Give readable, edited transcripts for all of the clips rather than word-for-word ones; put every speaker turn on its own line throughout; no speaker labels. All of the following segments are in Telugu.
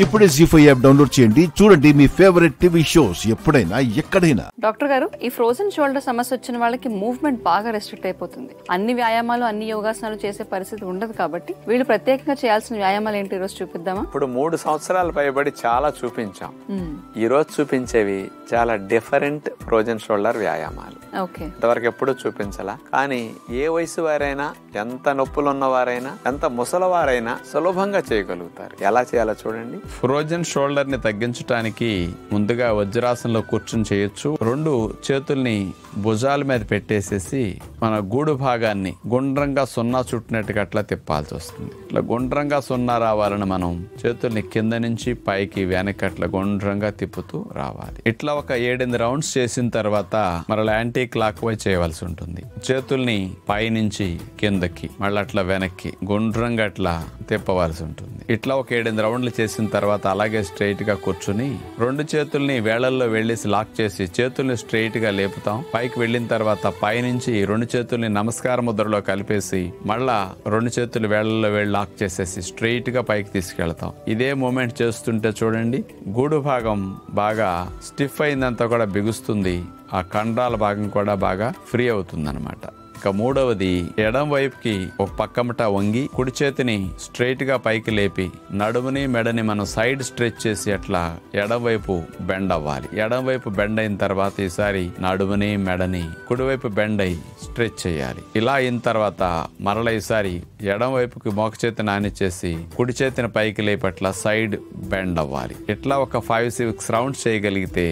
ఇప్పుడే జీ5 యాప్ డౌన్లోడ్ చేయండి. చూడండి మీ ఫేవరెట్ టీవీ షోస్ ఎప్పుడైనా ఎక్కడైనా.
డాక్టర్ గారు, ఈ ఫ్రోజన్ షోల్డర్ సమస్య వచ్చిన వాళ్ళకి మూవ్మెంట్ బాగా రెస్ట్రిక్ట్ అయిపోతుంది. అన్ని వ్యాయామాలు అన్ని యోగాసనాలు చేసే పరిస్థితి ఉండదు కాబట్టి వీళ్ళు ప్రత్యేకంగా చేయాల్సిన వ్యాయామాలు ఏంటి ఈరోజు చూపిద్దామా?
ఇప్పుడు 3 సంవత్సరాలు పైబడి చాలా చూపించాం. ఈ రోజు చూపించేవి చాలా డిఫరెంట్ ఫ్రోజన్ షోల్డర్ వ్యాయామాలు. ఇంతవరకు ఎప్పుడు చూపించాలా, కానీ ఏ వయసు వారైనా, ఎంత నొప్పులు ఉన్నవారైనా, ఎంత ముసలవారైనా సులభంగా చేయగలుగుతారు. ఎలా చేయాలో చూడండి.
ఫ్రోజన్ షోల్డర్ ని తగ్గించడానికి ముందుగా వజ్రాసనంలో కూర్చుని చేయొచ్చు. 2 చేతుల్ని భుజాల మీద పెట్టేసేసి మన గూడు భాగాన్ని గుండ్రంగా 0 చుట్టినట్టుగా అట్లా తిప్పాల్సి వస్తుంది. ఇట్లా గుండ్రంగా 0 రావాలని మనం చేతుల్ని కింద నుంచి పైకి వెనక్కి అట్లా గుండ్రంగా తిప్పుతూ రావాలి. ఇట్లా ఒక 7-8 రౌండ్స్ చేసిన తర్వాత మరలా యాంటీ క్లాక్ వైజ్ చేయవలసి ఉంటుంది. చేతుల్ని పైనుంచి కిందకి మళ్ళీ అట్లా వెనక్కి గుండ్రంగా అట్లా తిప్పవలసి ఉంటుంది. ఇట్లా ఒక 7-8 రౌండ్లు చేసిన తర్వాత అలాగే స్ట్రైట్ గా కూర్చుని 2 చేతుల్ని వేళ్లల్లో వెళ్ళేసి లాక్ చేసి చేతుల్ని స్ట్రైట్ గా లేపుతాం. పైకి వెళ్ళిన తర్వాత పైనుంచి 2 చేతుల్ని నమస్కార ముద్రలో కలిపేసి మళ్ళా 2 చేతులు వేళ్లలో వెళ్ళి లాక్ చేసేసి స్ట్రైట్ గా పైకి తీసుకెళ్తాం. ఇదే మూమెంట్ చేస్తుంటే చూడండి, గూడు భాగం బాగా స్టిఫ్ అయిందంతా కూడా బిగుస్తుంది. ఆ కండరాల భాగం కూడా బాగా ఫ్రీ అవుతుంది అన్నమాట. ఇక 3వది, ఎడం వైపుకి ఒక పక్కమట వంగి కుడి చేతిని స్ట్రైట్ గా పైకి లేపి నడుముని మెడని మనం సైడ్ స్ట్రెచ్ చేసి అట్లా ఎడం వైపు బెండ్ అవ్వాలి. ఎడం వైపు బెండ్ అయిన తర్వాత ఈసారి నడుముని మెడని కుడివైపు బెండ్ అయి స్ట్రెచ్ చేయాలి. ఇలా అయిన తర్వాత మరల ఈసారి ఎడం వైపుకి మోక చేతిని ఆనిచ్చేసి కుడి చేతిని పైకి లేపి అట్లా సైడ్ బెండ్ అవ్వాలి. ఇట్లా ఒక 5-6 రౌండ్స్ చేయగలిగితే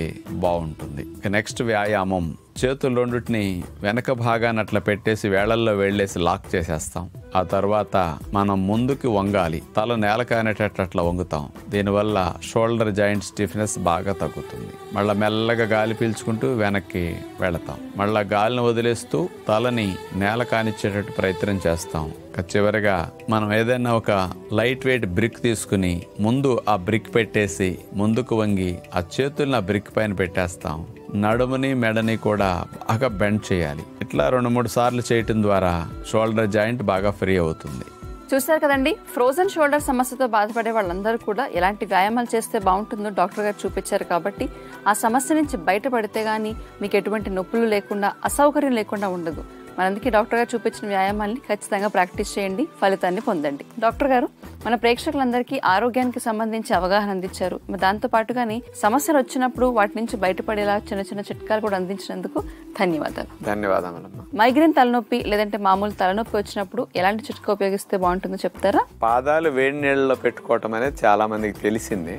బాగుంటుంది. నెక్స్ట్ వ్యాయామం, చేతులు 2టిని వెనక భాగాన్ని అట్లా పెట్టేసి వేళ్లల్లో వెళ్ళేసి లాక్ చేసేస్తాం. ఆ తర్వాత మనం ముందుకు వంగాలి. తల నేల కానేటట్టు అట్లా వంగుతాం. దీనివల్ల షోల్డర్ జాయింట్ స్టిఫ్నెస్ బాగా తగ్గుతుంది. మళ్ళీ మెల్లగా గాలి పీల్చుకుంటూ వెనక్కి వెళతాం. మళ్ళా గాలిని వదిలేస్తూ తలని నేల కానిచ్చేటట్టు ప్రయత్నం చేస్తాం. చివరిగా మనం ఏదైనా ఒక లైట్ వెయిట్ బ్రిక్ తీసుకుని ముందు ఆ బ్రిక్ పెట్టేసి ముందుకు వంగి ఆ చేతుల్ని ఆ బ్రిక్ పైన పెట్టేస్తాం. నడుముని మెడని కూడా బాగా బెండ్ చేయాలి. ఇట్లా 2-3 సార్లు చేయటం ద్వారా షోల్డర్ జాయింట్ బాగా ఫ్రీ అవుతుంది.
చూసారు కదండి, ఫ్రోజన్ షోల్డర్ సమస్యతో బాధపడే వాళ్ళందరూ కూడా ఎలాంటి వ్యాయామాలు చేస్తే బాగుంటుందో డాక్టర్ గారు చూపించారు. కాబట్టి ఆ సమస్య నుంచి బయటపడితే గానీ మీకు ఎటువంటి నొప్పులు లేకుండా, అసౌకర్యం లేకుండా ఉండదు. మనందుకే డాక్టర్ గారు చూపించిన వ్యాయామాల్ని ఖచ్చితంగా ప్రాక్టీస్ చేయండి, ఫలితాన్ని పొందండి. డాక్టర్ గారు, మన ప్రేక్షకులందరికీ ఆరోగ్యానికి సంబంధించి అవగాహన అందించారు. దాంతో పాటుగానే సమస్యలు వచ్చినప్పుడు వాటి నుంచి బయటపడేలా చిన్న చిన్న చిట్కాలు కూడా అందించినందుకు ధన్యవాదాలు.
ధన్యవాదాలు.
మైగ్రేన్ తలనొప్పి లేదంటే మామూలు తలనొప్పి వచ్చినప్పుడు ఎలాంటి చిట్కా ఉపయోగిస్తే బాగుంటుందో చెప్తారా?
పాదాలు వేడి నీళ్ళలో పెట్టుకోవటం అనేది చాలా మందికి తెలిసిందే,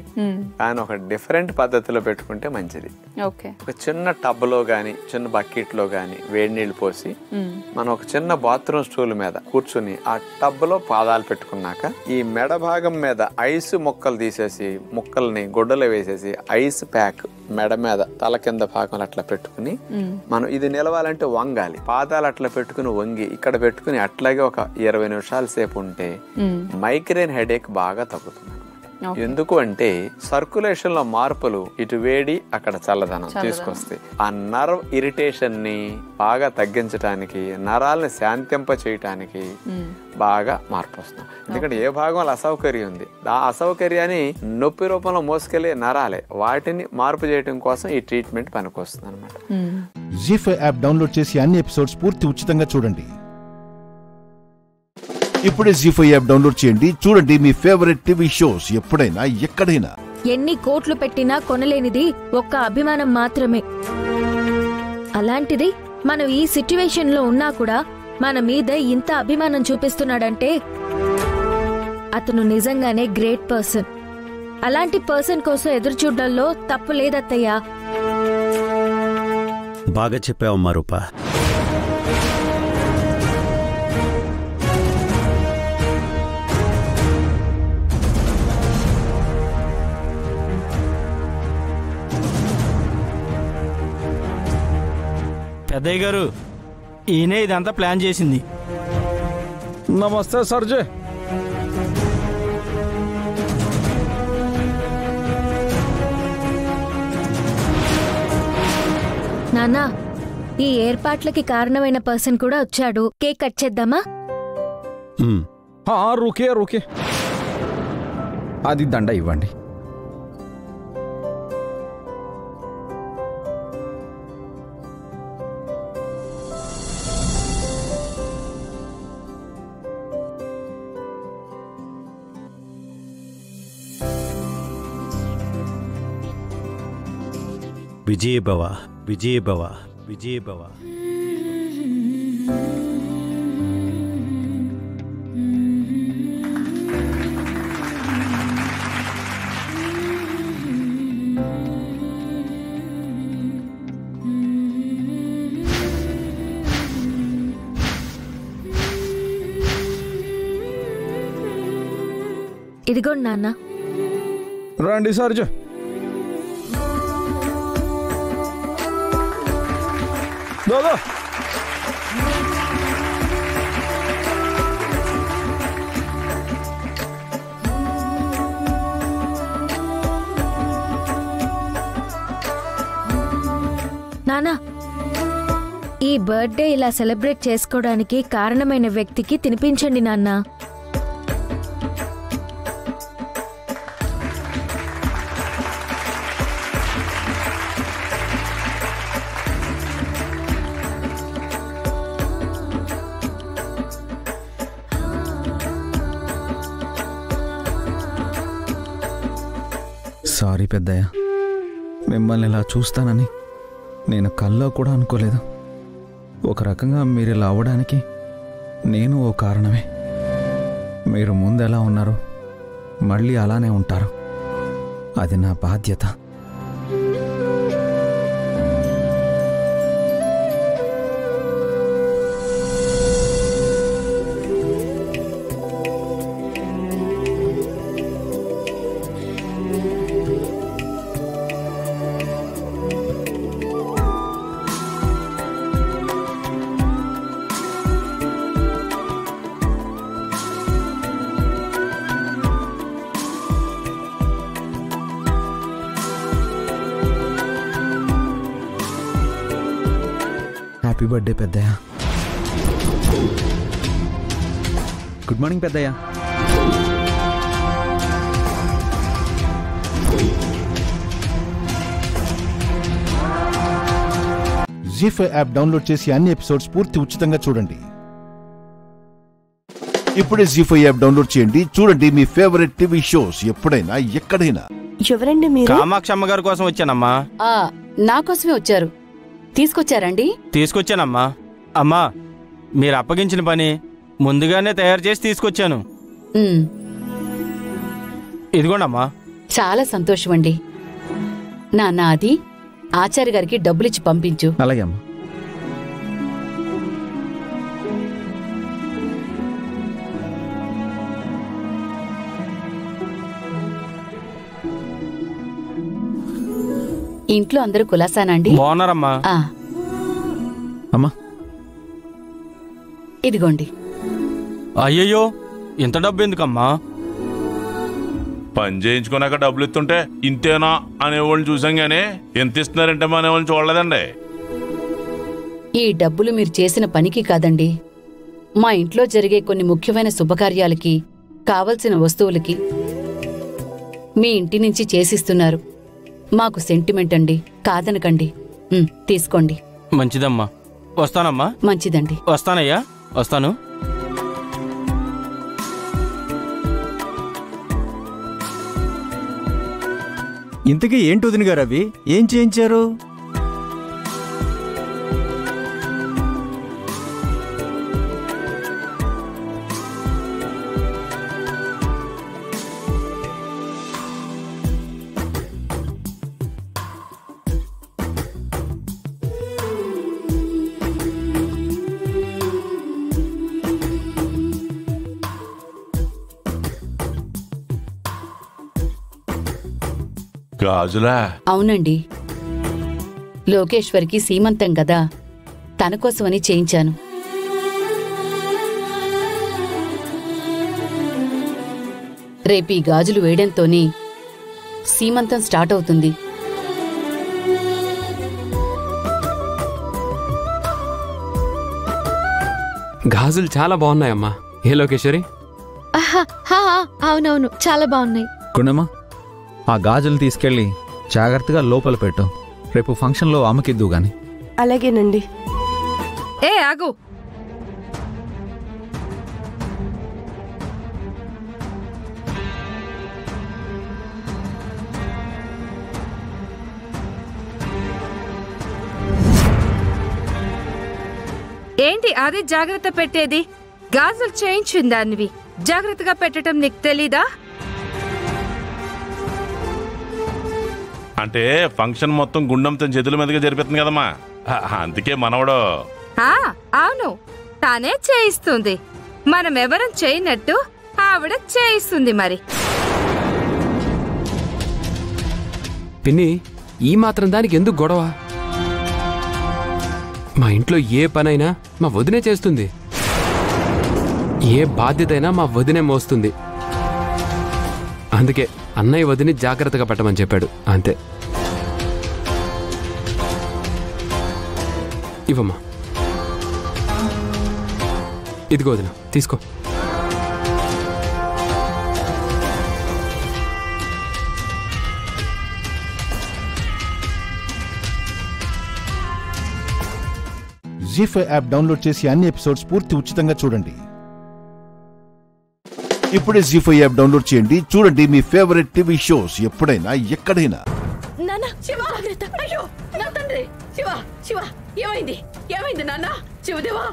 కానీ ఒక డిఫరెంట్ పద్ధతిలో పెట్టుకుంటే మంచిది. ఒక చిన్న టబ్ లో గాని చిన్న బకెట్ లో గాని వేడి నీళ్లు పోసి మనం ఒక చిన్న బాత్రూమ్ స్టూల్ మీద కూర్చుని ఆ టబ్ లో పాదాలు పెట్టుకున్నాక ఈ మెడ భాగం మీద ఐస్ ముక్కలు తీసేసి ముక్కల్ని గుడ్డలో వేసేసి ఐస్ ప్యాక్ మెడ మీద తల కింద భాగం అట్లా పెట్టుకుని మనం ఇది నిలవాలంటే వంగాలి. పాదాలు అట్లా పెట్టుకుని వంగి ఇక్కడ పెట్టుకుని అట్లాగే ఒక 20 నిమిషాల సేపు ఉంటే మైగ్రేన్ హెడేక్ బాగా తగ్గుతుంది. ఎందుకు అంటే సర్క్యులేషన్ లో మార్పులు ఇటు వేడి అక్కడ చల్లదనం తీసుకొస్తాయి. ఆ నర్వ్ ఇరిటేషన్ ని బాగా తగ్గించడానికి, నరాలని శాంతింప చేయటానికి బాగా మార్పు వస్తుంది. ఎందుకంటే ఏ భాగంలో అసౌకర్యం ఉంది, ఆ అసౌకర్యాన్ని నొప్పి రూపంలో మోసుకెళ్లే నరాలే, వాటిని మార్పు చేయడం కోసం ఈ ట్రీట్మెంట్ పనికొస్తుంది అన్నమాట.
జీ5 యాప్ డౌన్లోడ్ చేసి అన్ని ఎపిసోడ్స్ పూర్తి ఉచితంగా చూడండి. ఇప్పుడే జీ5 యాప్ డౌన్లోడ్ చేయండి. చూడండి మీ ఫేవరెట్ టీవీ షోస్ ఎప్పుడైనా ఎక్కడైనా.
ఎన్ని కోట్లు పెట్టినా కొనలేనిది ఒక్క అభిమానం మాత్రమే. అలాంటిది మనం ఈ సిట్యువేషన్ లో ఉన్నా కూడా మన మీద ఇంత అభిమానం చూపిస్తున్నాడంటే అతను నిజంగానే గ్రేట్ పర్సన్. అలాంటి పర్సన్ కోసం ఎదురు చూడడంలో తప్పు లేదత్తయ్యా.
బాగా చెప్పావమ్మా రూపా.
పెద్దయ్య గారు, ఈయనే ఇదంతా ప్లాన్ చేసింది.
నమస్తే సర్జే.
నాన్నా, ఈ ఏర్పాట్లకి కారణమైన పర్సన్ కూడా వచ్చాడు. కేక్ కట్ చేద్దామా?
రూకే రూకే, అది దండ ఇవ్వండి. విజయభవ విజయభవ విజయభవ.
ఇదిగోండి నాన్న.
రండి సర్జు. దాదా
నానా, ఈ బర్త్డే ఇలా సెలబ్రేట్ చేసుకోవడానికి కారణమైన వ్యక్తికి తినిపించండి నాన్న.
సారీ పెద్దయ్య, మిమ్మల్ని ఇలా చూస్తానని నేను కల్లో కూడా అనుకోలేదు. ఒక రకంగా మీరు ఇలా అవ్వడానికి నేను ఓ కారణమే. మీరు ముందు ఎలా ఉన్నారో మళ్ళీ అలానే ఉంటారు. అది నా బాధ్యత. హ్యాపీ బర్త్డే పెద్దయ్య. గుడ్ మార్నింగ్ పెద్దయ్య.
జీ5 యాప్ డౌన్లోడ్ చేసి అన్ని ఎపిసోడ్స్ పూర్తి ఉచితంగా చూడండి. ఇప్పుడే జీ5 యాప్ డౌన్లోడ్ చేయండి. చూడండి మీ ఫేవరెట్ టీవీ షోస్ ఎప్పుడైనా ఎక్కడైనా.
ఎవరండి మీరు?
కామాక్షి అమ్మగారి కోసం వచ్చానమ్మా.
నా కోసమే వచ్చారు. తీసుకొచ్చారండి?
తీసుకొచ్చానమ్మా. అమ్మా, మీరు అప్పగించిన పని ముందుగానే తయారు చేసి తీసుకొచ్చాను. ఇదిగోండమ్మా.
చాలా సంతోషం అండి. నాన్న, అది ఆచార్య గారికి డబ్బులిచ్చి పంపించు.
అలాగే అమ్మా.
ఇంట్లో అందరూ కులాసానండి?
బాగున్నారమ్మా.
అమ్మా
ఇదిగోండి.
అయ్యయ్యో, ఇంత డబ్బు ఎందుకమ్మా?
పని చేయించుకున్నాక డబ్బులు ఇస్తుంటే ఇంతేనా అనేవాళ్ళని చూసాం గానీ ఎంత ఇస్తున్నారంటే మా అనేవాళ్ళని చూడలేదండి.
ఈ డబ్బులు మీరు చేసిన పనికి కాదండి, మా ఇంట్లో జరిగే కొన్ని ముఖ్యమైన శుభకార్యాలకి కావలసిన వస్తువులకి మీ ఇంటి నుంచి చేసిస్తున్నారు. మాకు సెంటిమెంట్ అండి, కాదనకండి. తీసుకోండి.
మంచిదమ్మా. వస్తానమ్మా.
మంచిదండి.
వస్తానయ్యా, వస్తాను.
ఇంతకీ ఏంటి వదిన గారు అవి? ఏం చేయించారు?
గాజులా?
అవునండి, లోకేశ్వరికి సీమంతం గదా, తన కోసమని చేయించాను. రేపీ గాజులు వేయడంతోనే సీమంతం స్టార్ట్ అవుతుంది.
గాజులు చాలా బాగున్నాయమ్మా. ఏ లోకేశ్వరి?
అవునవును, చాలా బాగున్నాయి.
గుణమ్మా, ఆ గాజులు తీసుకెళ్ళి జాగ్రత్తగా లోపల పెట్టు. రేపు ఫంక్షన్లో అమ్మకిద్దు గాని.
అలాగేనండి.
ఆగు.
ఏంటి అదే జాగ్రత్త పెట్టేది? గాజులు చేయించిందానివి, జాగ్రత్తగా పెట్టడం నీకు తెలీదా?
అంటే ఫంక్షన్ మొత్తం గుండంతో చేతుల మీదుగా జరిపిస్తుంది కదమ్మా, అందుకే మనవడు.
అవును, తానే చేయిస్తుంది. మనం ఎవరం చేయనట్టు ఆవిడ చేయిస్తుంది. మరి
పిన్ని, ఈ మాత్రం దానికి ఎందుకు గొడవ? మా ఇంట్లో ఏ పనైనా మా వదినే చేస్తుంది, ఏ బాధ్యత అయినా మా వదినే మోస్తుంది. అందుకే అన్నయ్య వదిని జాగ్రత్తగా పెట్టమని చెప్పాడు, అంతే. ఇవ్వమ్మా, ఇదిగో వదిన, తీసుకో.
జీ5 యాప్ డౌన్లోడ్ చేసి అన్ని ఎపిసోడ్స్ పూర్తి ఉచితంగా చూడండి. ఇప్పుడే జీ5 యాప్ డౌన్లోడ్ చేయండి, చూడండి మీ ఫేవరెట్ టీవీ షోస్ ఎప్పుడైనా ఎక్కడైనా.
అయ్యో నా తండ్రి! శివ, శివ, ఏమైంది? ఏమైంది నాన్న? శివదేవా,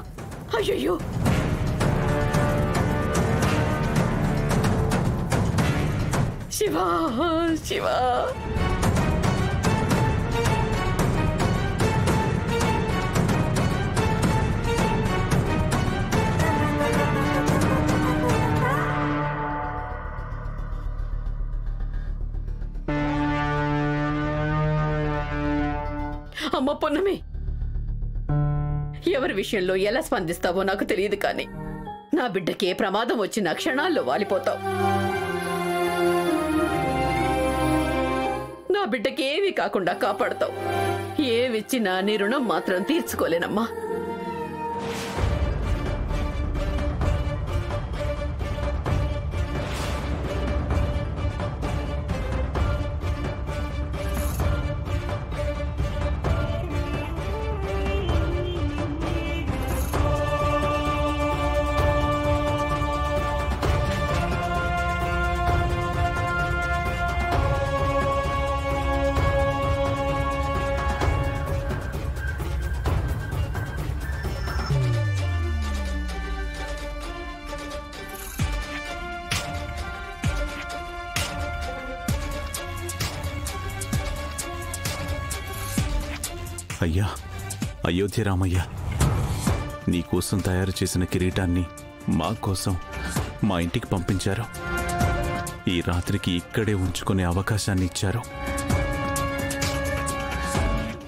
అయ్యో! శివ, శివ! అమ్మ పొన్నమి, ఎవరి విషయంలో ఎలా స్పందిస్తావో నాకు తెలియదు, కానీ నా బిడ్డకి ఏ ప్రమాదం వచ్చిన క్షణాల్లో వాలిపోతావు. నా బిడ్డకి ఏమీ కాకుండా కాపాడతావు. ఏమిచ్చినా నీ రుణం మాత్రం తీర్చుకోలేనమ్మా.
అయ్యా, అయోధ్య రామయ్య, నీకోసం తయారు చేసిన కిరీటాన్ని మా కోసం మా ఇంటికి పంపించారు. ఈ రాత్రికి ఇక్కడే ఉంచుకునే అవకాశాన్ని ఇచ్చారు.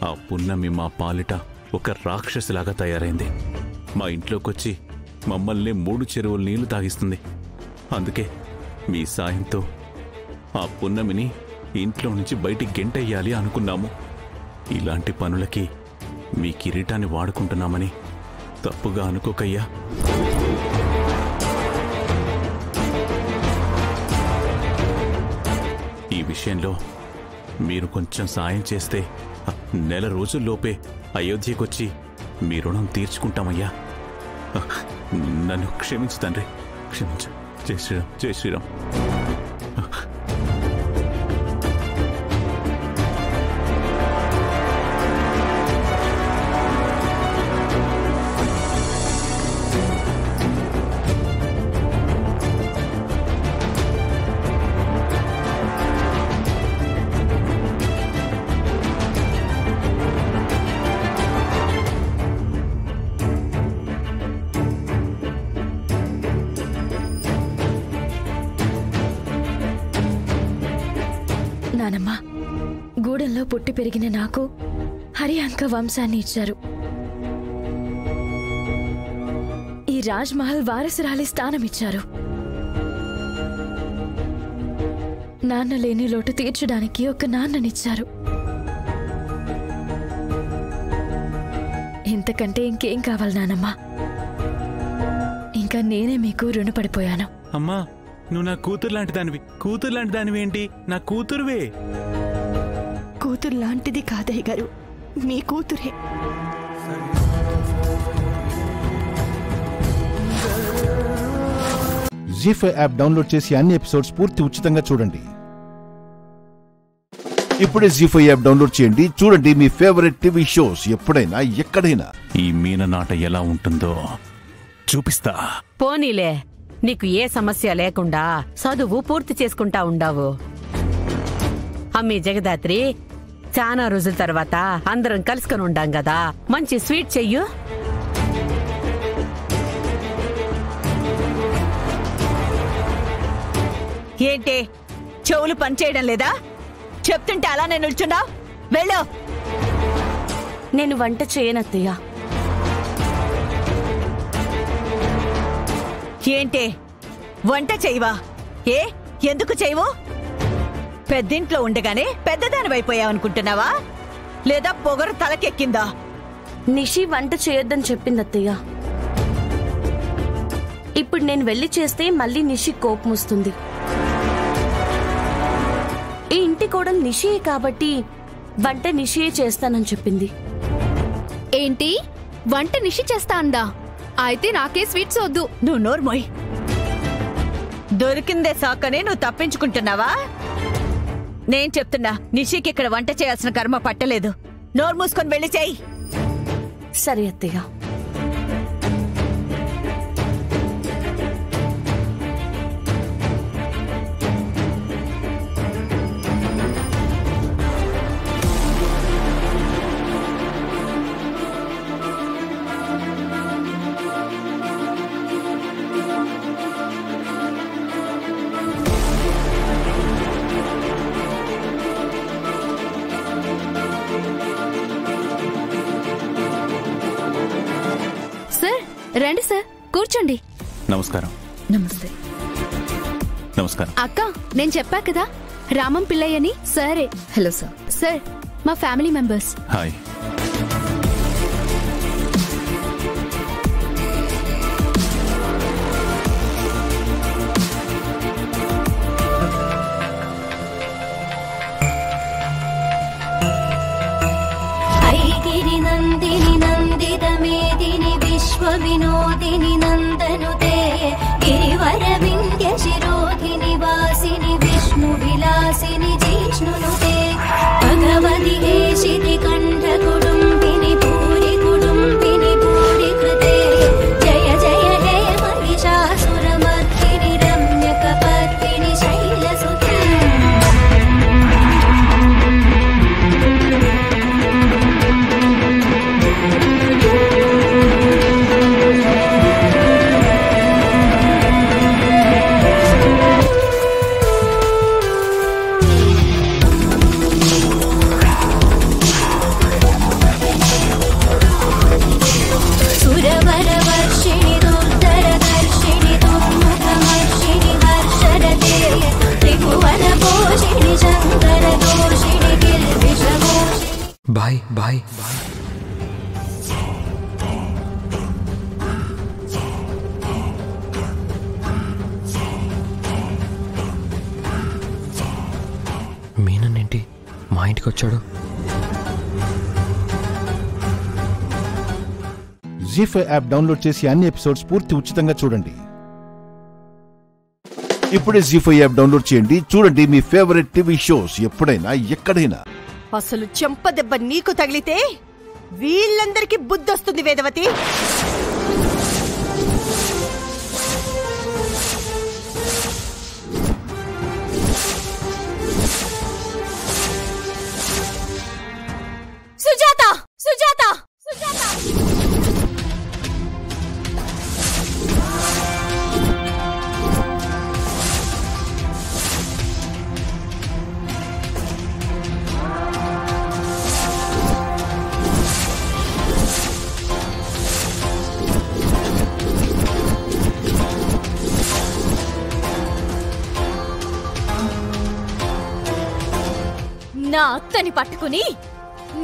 ఆ పున్నమి మా పాలిట ఒక రాక్షసిలాగా తయారైంది. మా ఇంట్లోకొచ్చి మమ్మల్ని 3 చెరువుల నీళ్లు తాగిస్తుంది. అందుకే మీ సాయంతో ఆ పున్నమిని ఇంట్లో నుంచి బయటికి గెంటెయ్యాలి అనుకున్నాము. ఇలాంటి పనులకి మీ కిరీటాన్ని వాడుకుంటున్నామని తప్పుగా అనుకోకయ్యా. ఈ విషయంలో మీరు కొంచెం సాయం చేస్తే నెల రోజుల్లోపే అయోధ్యకొచ్చి మీ రుణం తీర్చుకుంటామయ్యా. నన్ను క్షమించు తండ్రి, క్షమించు. జై శ్రీరామ్, జై శ్రీరామ్.
నానమ్మా, గూడెంలో పుట్టి పెరిగిన నాకు హరియాంక వంశాన్ని ఇచ్చారు. ఈ రాజ్ మహల్ వారసురాలి స్థానం ఇచ్చారు. నాన్న లేని లోటు తీర్చడానికి ఒక నాన్ననిచ్చారు. ఇంతకంటే ఇంకేం కావాలి నానమ్మా? ఇంకా నేనే మీకు రుణపడిపోయాను.
అమ్మా, నువ్వు నా కూతురు లాంటి దానివి. కూతురు లాంటి దానివి ఏంటి? నా కూతురువే.
కూతురు లాంటిది కాదయ్య గారు, మీ కూతురే.
జీ5 యాప్ డౌన్లోడ్ చేసి అన్ని ఎపిసోడ్స్ పూర్తి ఉచితంగా చూడండి. ఇప్పుడే జీ5 యాప్ డౌన్లోడ్ చేయండి. చూడండి మీ ఫేవరెట్ టీవీ షోస్ ఎప్పుడైనా ఎక్కడైనా.
ఈ మీననాట ఎలా ఉంటుందో చూపిస్తా.
పోనీలే, నీకు ఏ సమస్య లేకుండా చదువు పూర్తి చేసుకుంటా ఉండావు. అమ్మీ జగదాత్రి, చాలా రోజుల తర్వాత అందరం కలుసుకొని ఉండాం కదా, మంచి స్వీట్ చెయ్యు.
ఏంటి చెవులు పనిచేయడం లేదా? చెప్తుంటే అలానే నిల్చున్నావు. వెళ్ళు.
నేను వంట చేయనత్తయ్య.
ఏంటి వంట చేయవా? ఎందుకు చేయవు? పెద్దింట్లో ఉండగానే పెద్దదానివైపోయావనుకుంటున్నావా? లేదా పొగరు తలకెక్కిందా?
నిషి వంట చేయొద్దని చెప్పిందత్తయ్య. ఇప్పుడు నేను వెళ్లి చేస్తే మళ్ళీ నిషి కోపం వస్తుంది. ఈ ఇంటి కోడలు నిషియే కాబట్టి వంట నిషియే చేస్తానని చెప్పింది.
ఏంటి వంట నిషి చేస్తా అందా? అయితే నాకే స్వీట్స్ వద్దు.
నువ్వు నోర్మోయ్. దొరికిందే సాకనే నువ్వు తప్పించుకుంటున్నావా? నేను చెప్తున్నా, నిషికి ఇక్కడ వంట చేయాల్సిన కర్మ పట్టలేదు. నోరు మూసుకొని వెళ్ళి చేయి.
సరే అత్తయ్య.
రండి సార్, కూర్చోండి.
నమస్కారం.
నమస్తే.
నమస్కారం.
అక్క, నేను చెప్పా కదా, రామం పిల్లయ్య అని. సరే. Hello sir. సార్, మా ఫ్యామిలీ మెంబర్స్.
హాయ్.
ఐగిరి నందిని నందిత మేదిని విశ్వవినోదిని నందనుతే గిరివర వింధ్య శిరోధిని వాసిని విష్ణు విలాసిని జిష్ణునుతే భగవతి హేషితి కంఠ కుటుంబిని భూరి కుటుంబిని భూరి కృతే జయ జయ హే మహిషాసురమర్దిని రమ్యక పద్మిని శైలసుతే.
Bye bye. మీనన్నేంటి మా ఇంటికి వచ్చాడు?
జీ5 యాప్ డౌన్లోడ్ చేసి అన్ని ఎపిసోడ్స్ పూర్తి ఉచితంగా చూడండి. ఇప్పుడే జీ5 యాప్ డౌన్లోడ్ చేయండి. చూడండి మీ ఫేవరెట్ టీవీ షోస్ ఎప్పుడైనా ఎక్కడైనా.
అసలు చెంపదెబ్బ నీకు తగిలితే వీళ్ళందరికీ బుద్ధొస్తుంది వేదవతి.
సుజాత, సుజాత, సుజాత. నా అత్తని పట్టుకుని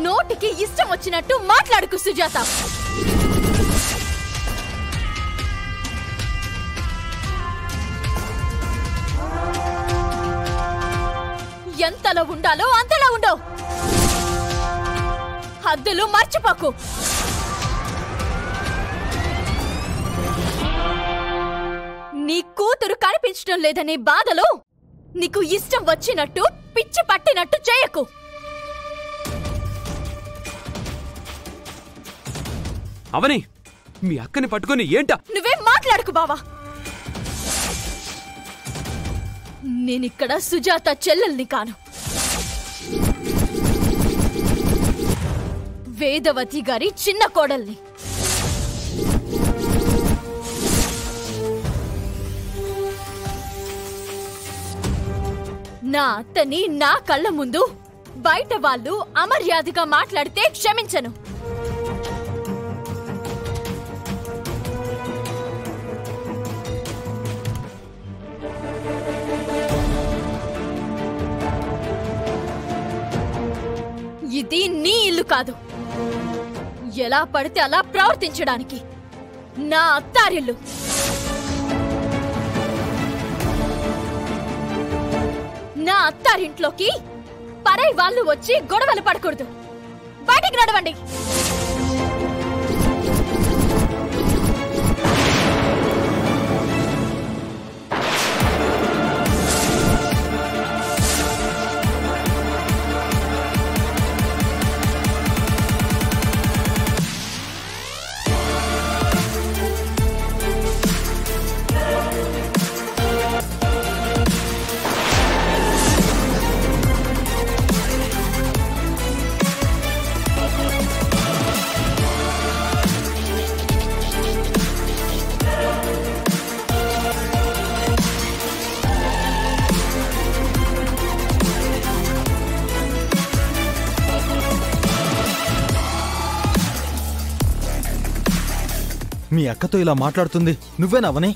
నోటికి ఇష్టం వచ్చినట్టు మాట్లాడుకు సుజాత. ఎంతలో ఉండాలో అంతలో ఉండవు. హద్దులు మర్చిపోకు. నీ కూతురు కనిపించడం లేదనే బాధలో
నీకు ఇష్టం వచ్చినట్టు పిచ్చి పట్టినట్టు చేయకు.
అవని, మీ అక్కని పట్టుకొని ఏంటా?
నువ్వేం మాట్లాడకు బావా. నేనిక్కడ సుజాత చెల్లెల్ని కాను, వేదవతి గారి చిన్న కోడల్ని. నా అత్తని నా కళ్ళ ముందు బయట వాళ్ళు అమర్యాదగా మాట్లాడితే క్షమించను. ఇది నీ ఇల్లు కాదు, ఎలా పడితే అలా ప్రవర్తించడానికి నా అత్తారిల్లు. నా అత్తారింట్లోకి పరై వాళ్ళు వచ్చి గొడవలు పడకూడదు. బయటికి నడవండి.
మీ అక్కతో ఇలా మాట్లాడుతుంది నువ్వేనవని?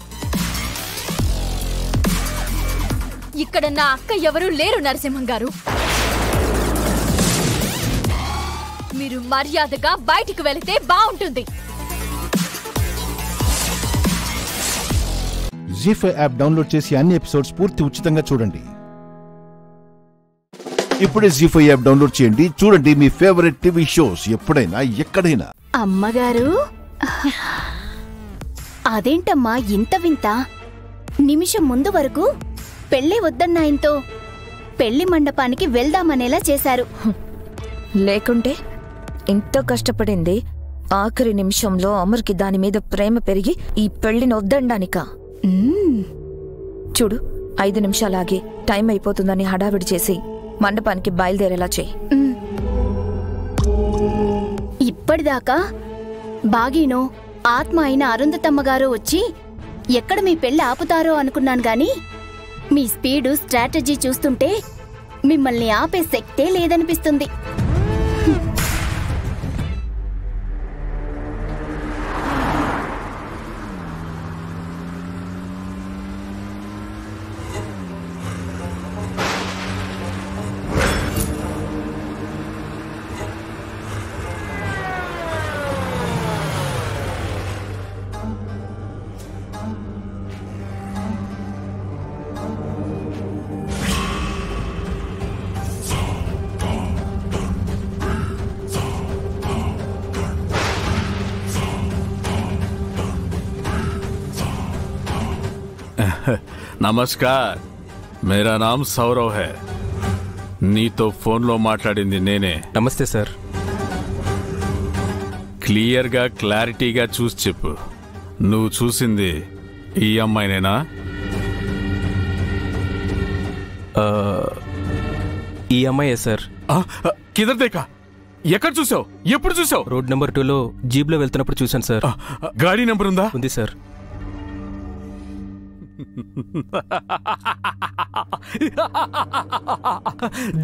ఇక్కడ నా అక్క ఎవరూ లేరు నరసింహం గారు. మీరు మర్యాదగా బయటికి వెళితే బాగుంటుంది.
జీ5 యాప్ డౌన్లోడ్ చేసి అన్ని ఎపిసోడ్స్ పూర్తి ఉచితంగా చూడండి. ఇప్పుడే జీ5 యాప్ డౌన్లోడ్ చేయండి. చూడండి మీ ఫేవరెట్ టీవీ షోస్ ఎప్పుడైనా ఎక్కడైనా.
అమ్మగారు, అదేంటమ్మా ఇంత వింత? నిమిషం ముందు వరకు పెళ్లి వద్దన్నాయంతో పెళ్లి మండపానికి వెళ్దామనేలా చేశారు.
లేకుంటే ఎంతో కష్టపడింది ఆఖరి నిమిషంలో అమర్కి దాని మీద ప్రేమ పెరిగి ఈ పెళ్లిని వద్దనడానిక? చూడు, 5 నిమిషాలాగి టైం అయిపోతుందని హడావిడి చేసి మండపానికి బయలుదేరేలా చెయ్యి.
ఇప్పటిదాకా బాగీనో ఆత్మ అయిన అరుంధతమ్మ గారు వచ్చి ఎక్కడ మీ పెళ్లి ఆపుతారో అనుకున్నాను గాని మీ స్పీడు స్ట్రాటజీ చూస్తుంటే మిమ్మల్ని ఆపే శక్తే లేదనిపిస్తుంది.
నమస్కార్, మేరా నామ్ సౌరవ్ హై. నీతో ఫోన్లో మాట్లాడింది నేనే.
నమస్తే సార్.
క్లియర్గా క్లారిటీగా చూసి చెప్పు, నువ్వు చూసింది ఈ అమ్మాయినేనా?
ఈ అమ్మాయే సార్.
కిదర్ దేకా? ఎక్కడ చూసావు? ఎప్పుడు చూసావు?
రోడ్ నెంబర్ 2లో జీప్లో వెళ్తున్నప్పుడు చూశాను సార్.
గాడి నెంబర్ ఉందా?
ఉంది సార్.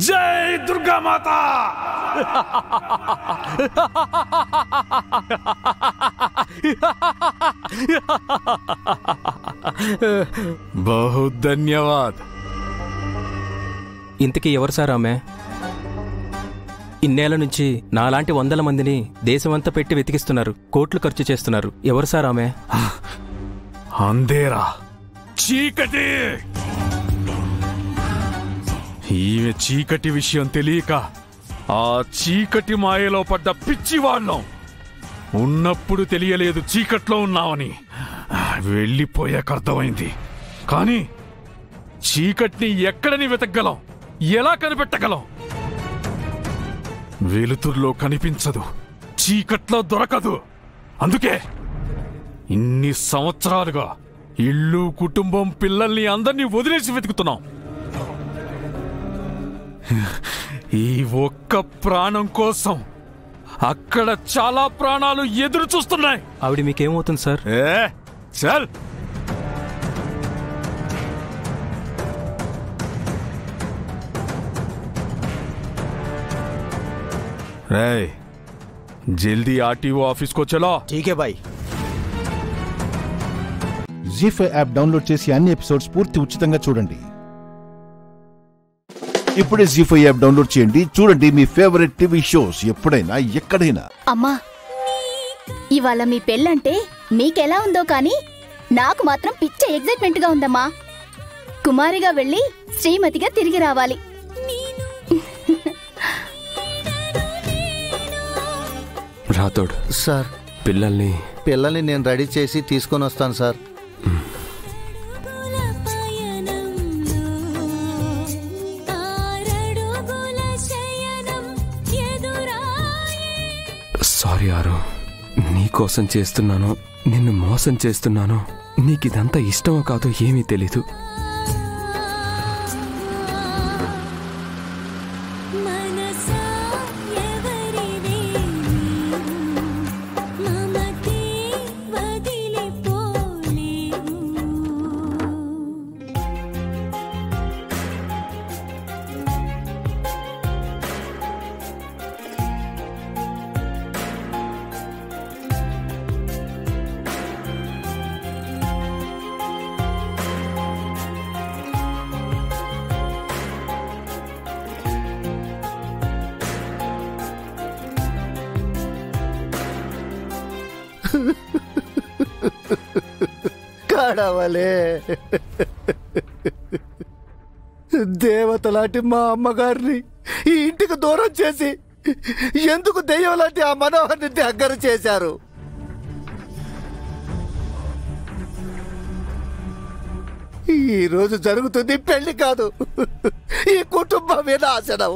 జై దుర్గా మాతా! బహుత్ ధన్యవాద్.
ఇంతకీ ఎవరు సార్ ఆమె? ఇన్నేళ్ల నుంచి నాలాంటి 100 మందిని దేశమంతా పెట్టి వెతికిస్తున్నారు, కోట్లు ఖర్చు చేస్తున్నారు. ఎవరు సార్ ఆమె?
అంధేరా, చీకటి. ఈమె చీకటి విషయం తెలియక ఆ చీకటి మాయలో పడ్డ పిచ్చి వాళ్ళం. ఉన్నప్పుడు తెలియలేదు చీకట్లో ఉన్నామని, వెళ్ళిపోయాక అర్థమైంది. కానీ
చీకటిని ఎక్కడని వెతకగలం, ఎలా కనిపెట్టగలం? వెలుతురులో కనిపించదు, చీకట్లో దొరకదు. అందుకే ఇన్ని సంవత్సరాలుగా ఇల్లు, కుటుంబం, పిల్లల్ని అందరినీ వదిలేసి వెతుకుతున్నాం. ఈ ఒక్క ప్రాణం కోసం అక్కడ చాలా ప్రాణాలు ఎదురు చూస్తున్నాయి.
ఆవిడ మీకేమవుతుంది సార్?
చల్. రేయ్, జల్దీ ఆర్టీఓ ఆఫీస్కి వచ్చేలా.
ఠీకే బాయ్.
జీ5 యాప్ డౌన్లోడ్ చేసి అన్ని ఎపిసోడ్స్ పూర్తి ఉచితంగా చూడండి. ఇప్పుడే జీ5 యాప్ డౌన్లోడ్ చేయండి. చూడండి మీ ఫేవరెట్ టీవీ షోస్ ఎప్పుడైనా ఎక్కడైనా.
అమ్మా, ఇవాళ మీ పెళ్ళంటే మీకెలా ఉందో కానీ నాకు మాత్రం పిచ్చ ఎగ్జైట్మెంట్ గా ఉందమ్మా. కుమారిగా వెళ్ళి శ్రీమతిగా తిరిగి రావాలి.
రాతోడు
సార్, పిల్లల్ని నేను రెడీ చేసి తీసుకొని వస్తాను సార్.
సారీ ఆరు, నీకోసం చేస్తున్నాను, నిన్ను మోసం చేస్తున్నాను. నీకిదంతా ఇష్టమో కాదో ఏమీ తెలీదు.
కాడవలే, దేవత లాంటి మా అమ్మగారిని ఈ ఇంటికి దూరం చేసి ఎందుకు దెయ్యం లాంటి ఆ మనోహర్ని దగ్గర చేశారు? ఈ రోజు జరుగుతుంది పెళ్లి కాదు, ఈ కుటుంబ వినాశనం.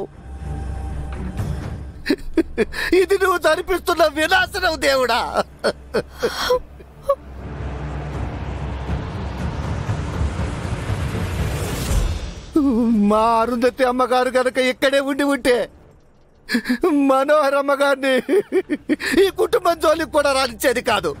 ఇది నువ్వు జరిపిస్తున్న వినాశనం దేవుడా. మా అరుంధతి అమ్మగారు గనక ఇక్కడే ఉండి ఉంటే మనోహర్ అమ్మగారిని ఈ కుటుంబం జోలికి కూడా రానిచ్చేది కాదు.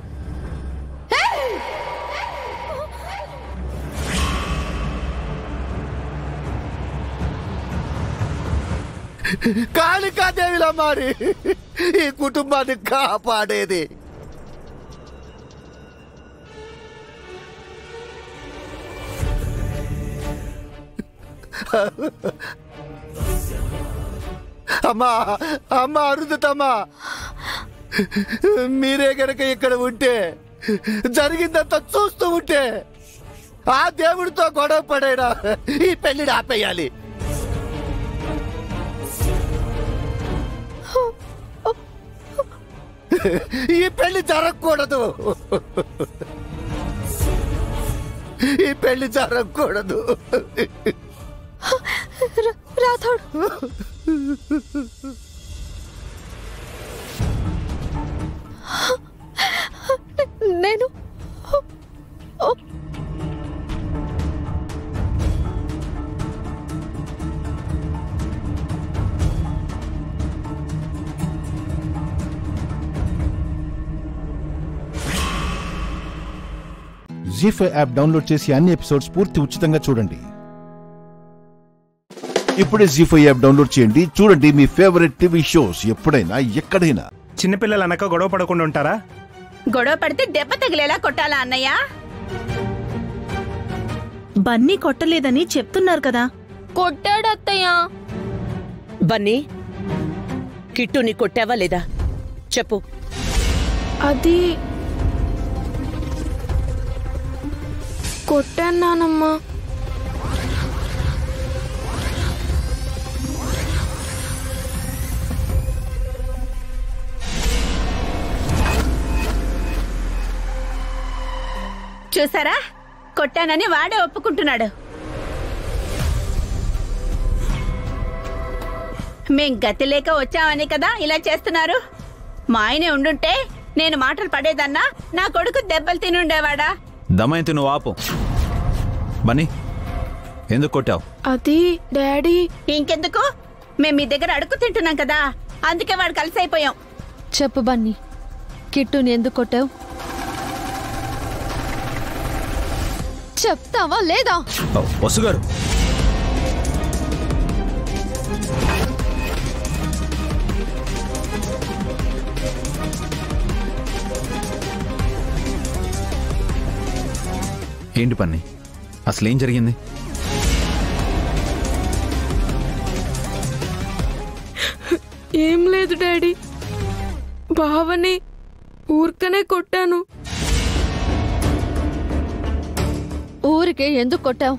కాళికాదేవిలా మారి ఈ కుటుంబాన్ని కాపాడేది. అమ్మా, అమ్మా అరుంధతమ్మా, మీరే గనక ఇక్కడ ఉంటే, జరిగిందంతా చూస్తూ ఉంటే ఆ దేవుడితో గొడవ పడైనా ఈ పెళ్లిని ఆపేయాలి. ఈ పెళ్లి జరగకూడదు, ఈ పెళ్లి జరగకూడదు.
రాథోడ్, నేను
జీ5 యాప్ డౌన్లోడ్ చేసి అన్ని ఎపిసోడ్స్ పూర్తి ఉచితంగా చూడండి. ఇప్పుడే జీ5 యాప్ డౌన్లోడ్ చేయండి. చూడండి మీ ఫేవరెట్ టీవీ షోస్ ఎప్పుడైనా ఎక్కడైనా.
చిన్నపిల్లలు అనక గొడవ పడకుండా ఉంటారా?
గొడవ పడితే దెబ్బ తగిలేలా కొట్టాలా అన్నయ్య?
బన్నీ కొట్టలేదని చెప్తున్నారు కదా.
కొట్టాడు అత్తయ్య. బన్నీ, కిట్టుని కొట్టావా లేదా చెప్పు.
అది కొట్టాను నానమ్మా.
చూసారా, కొట్టానని వాడే ఒప్పుకుంటున్నాడు.
మేం గతి లేక వచ్చామని కదా ఇలా చేస్తున్నారు. మా ఆయనే ఉండుంటే నేను మాటలు పడేదన్నా, నా కొడుకు దెబ్బలు తినుండేవాడా?
దమయంతి నువ్వు ఆపు. బన్నీ ఎందుకు కొట్టావు?
అది డాడీ. ఇంకెందుకు? మేము మీ దగ్గర అడుగు తింటున్నాం కదా, అందుకే వాడు కలిసి అయిపోయాం.
చెప్పు బన్నీ, కిట్టుని ఎందుకు కొట్టావు? చెప్తావా లేదా?
వసుగారు ఏంటి పన్ని, అసలేం జరిగింది?
ఏం లేదు డాడీ, బావని ఊరికనే కొట్టాను.
ఊరికే ఎందుకు కొట్టావు?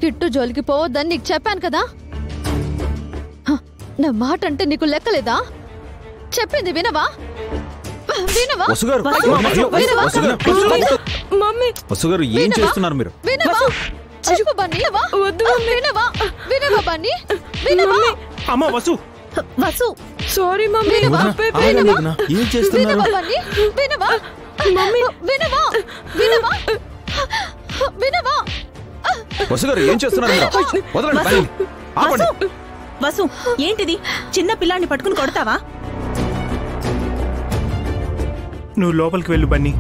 కిట్టు జోలికి పోవద్దని నీకు చెప్పాను కదా. నా మాట అంటే నీకు లెక్కలేదా? చెప్పింది వినవా? వినవా?
వసుగారు ఏం చేస్తున్నారు మీరు?
వినవా? చెప్పు బన్నీ. వినవా? వినవా బన్నీ? వినవా?
అమ్మా వసు,
వసు
సారీ మమ్మీ.
ఏం చేస్తున్నారు?
వినవా బన్నీ? వినవా? వినవా? వినవా? వినవా?
వసుగారు ఏం చేస్తున్నారు? వదలండి.
వసు, ఏంటిది? చిన్న పిల్లాన్ని పట్టుకుని కొడతావా?
నువ్వు లోపలికి వెళ్ళు బన్నీ.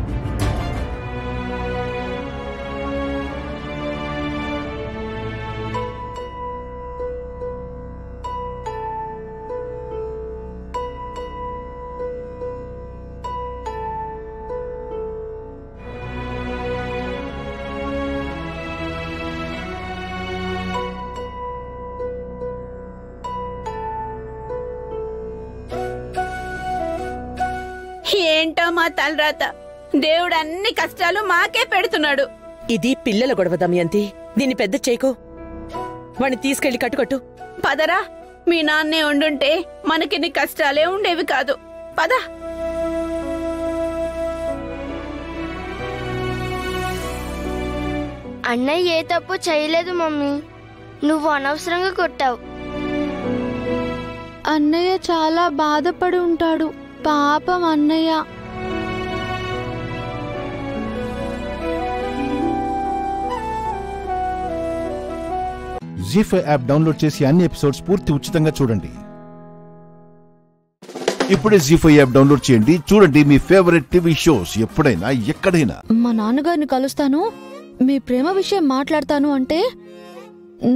ఏంటో మా తలరాత, దేవుడు అన్ని కష్టాలు మాకే పెడుతున్నాడు.
ఇది పిల్లల గొడవ దమయంతి, దీన్ని పెద్ద చేయకు. వాణ్ణి తీసుకెళ్లి కట్టుకట్టు.
పదరా, మీ నాన్నే ఉండుంటే మనకిన్ని కష్టాలే ఉండేవి కాదు. పద.
అన్నయ్య ఏ తప్పు చేయలేదు మమ్మీ, నువ్వు అనవసరంగా కొట్టావు.
అన్నయ్య చాలా బాధపడి ఉంటాడు, పాపం అన్నయ్య.
జీ5 యాప్ డౌన్లోడ్ చేసి అన్ని ఎపిసోడ్స్ పూర్తి ఉచితంగా చూడండి. ఇప్పుడే జీ5 యాప్ డౌన్లోడ్ చేయండి, చూడండి మీ ఫేవరెట్ టీవీ షోస్ ఎప్పుడైనా ఎక్కడైనా.
మా నాన్నగారిని కలుస్తాను, మీ ప్రేమ విషయం మాట్లాడతాను అంటే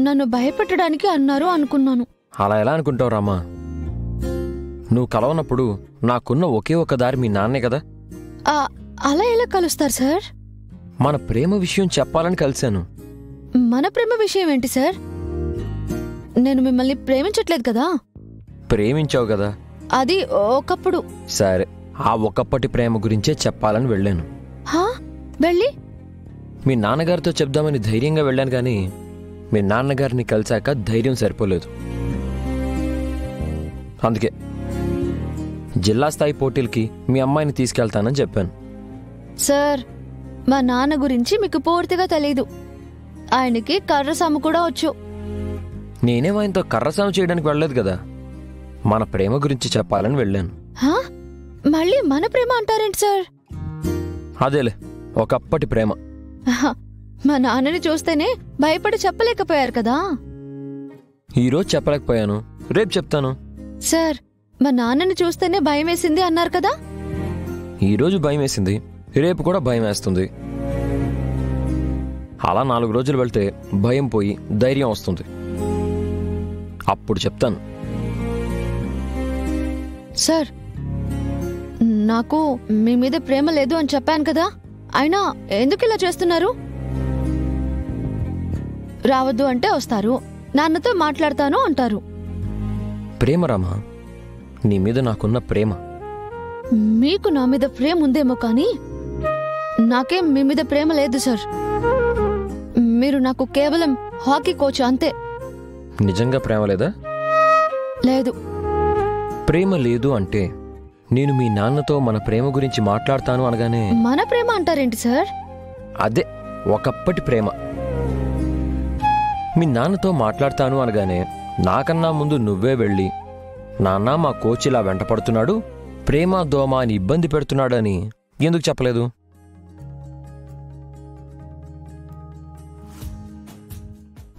నన్ను భయపెట్టడానికి అన్నారు అనుకున్నాను.
అలా ఎలా అనుకుంటావు రామా? నువ్వు కలవనప్పుడు నాకున్న ఒకే ఒక దారి మీ నాన్నే కదా.
అలా ఎలా కలుస్తారు సార్?
మన ప్రేమ విషయం చెప్పాలని కలిశాను.
మన ప్రేమ విషయం ఏంటి సార్? నేను మిమ్మల్ని ప్రేమించట్లేదు కదా.
ప్రేమించావు కదా.
అది ఒకప్పుడు.
సరే, ఆ ఒకప్పటి ప్రేమ గురించే చెప్పాలని వెళ్ళాను.
వెళ్ళి
మీ నాన్నగారితో చెప్దామని ధైర్యంగా వెళ్ళాను, కానీ మీ నాన్నగారిని కలిశాక ధైర్యం సరిపోలేదు. అందుకే జిల్లా స్థాయి పోటీలకి మీ అమ్మాయిని తీసుకెళ్తానని చెప్పాను.
సార్, మా నాన్న గురించి మీకు పూర్తిగా తెలీదు. ఆయనకి కర్రసాము కూడా వచ్చు.
నేనేం ఆయనతో కర్రసాము చేయడానికి వెళ్ళలేదు కదా, మన ప్రేమ గురించి చెప్పాలని వెళ్ళాను.
మళ్ళీ మన ప్రేమ అంటారేంటి సార్?
అదేలే, ఒకప్పటి ప్రేమ.
మా నాన్నని చూస్తేనే భయపడి చెప్పలేకపోయారు కదా.
ఈరోజు చెప్పలేకపోయాను, రేపు చెప్తాను.
సార్, మా నాన్నని చూస్తేనే భయం వేసింది అన్నారు కదా.
ఈరోజు భయం వేసింది, రేపు కూడా భయం వేస్తుంది. అలా 4 రోజులు వెళ్తే భయం పోయి ధైర్యం వస్తుంది. అప్పుడు చెప్తాను.
సార్, నాకు మీ మీద ప్రేమ లేదు అని చెప్పాను కదా, అయినా ఎందుకు ఇలా చేస్తున్నారు? రావద్దు అంటే వస్తారు, నాన్నతో మాట్లాడతాను అంటారు.
ప్రేమ రామా, నీ మీద నాకున్న ప్రేమ.
మీకు నా మీద ప్రేమ ఉందేమో కానీ నాకేం మీ మీద ప్రేమ లేదు సార్. మీరు నాకు కేవలం హాకీ కోచ్ అంతే.
నిజంగా ప్రేమ లేదా?
లేదు.
ప్రేమ లేదు అంటే నేను మీ నాన్నతో మన ప్రేమ గురించి మాట్లాడతాను అనగానే
మన ప్రేమ అంటారేంటి సార్?
అదే ఒకప్పటి ప్రేమ. మీ నాన్నతో మాట్లాడతాను అనగానే నాకన్నా ముందు నువ్వే వెళ్ళి నాన్న మా కోచ్ ఇలా వెంటపడుతున్నాడు, ప్రేమ దోమ అని ఇబ్బంది పెడుతున్నాడని ఎందుకు చెప్పలేదు?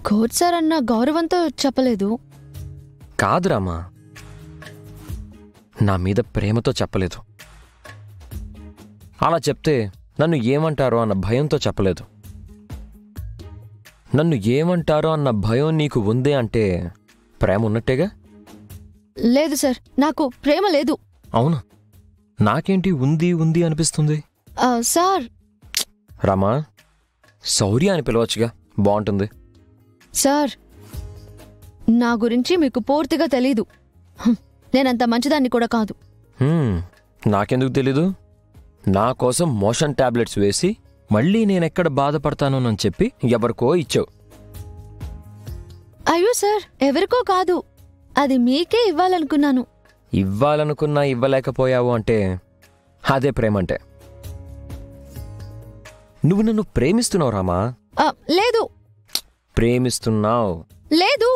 కోచ్ సార్ అన్న గౌరవంతో చెప్పలేదు.
కాదు రామా, నా మీద ప్రేమతో చెప్పలేదు. అలా చెప్తే నన్ను ఏమంటారో అన్న భయంతో చెప్పలేదు. నన్ను ఏమంటారో అన్న భయం నీకు ఉందే అంటే ప్రేమ ఉన్నట్టేగా?
లేదు సార్, నాకు ప్రేమ లేదు.
అవునా? నాకేంటి ఉంది ఉంది అనిపిస్తుంది.
సార్
రామా, శౌర్య అని పిలవచ్చుగా, బాగుంటుంది.
సార్, నా గురించి మీకు పూర్తిగా తెలీదు. నేనంత మంచిదాన్ని కూడా కాదు.
నాకెందుకు తెలీదు? నా కోసం మోషన్ టాబ్లెట్స్ వేసి మళ్ళీ నేనెక్కడ బాధపడతానోనని చెప్పి ఎవరికో ఇచ్చావు.
అయ్యో సార్, ఎవరికో కాదు, అది మీకే ఇవ్వాలనుకున్నాను.
ఇవ్వాలనుకున్నా ఇవ్వలేకపోయావు అంటే అదే ప్రేమంటే. నువ్వు నన్ను ప్రేమిస్తున్నావు రామా?
లేదు.
ప్రేమిస్తున్నావు.
లేదు.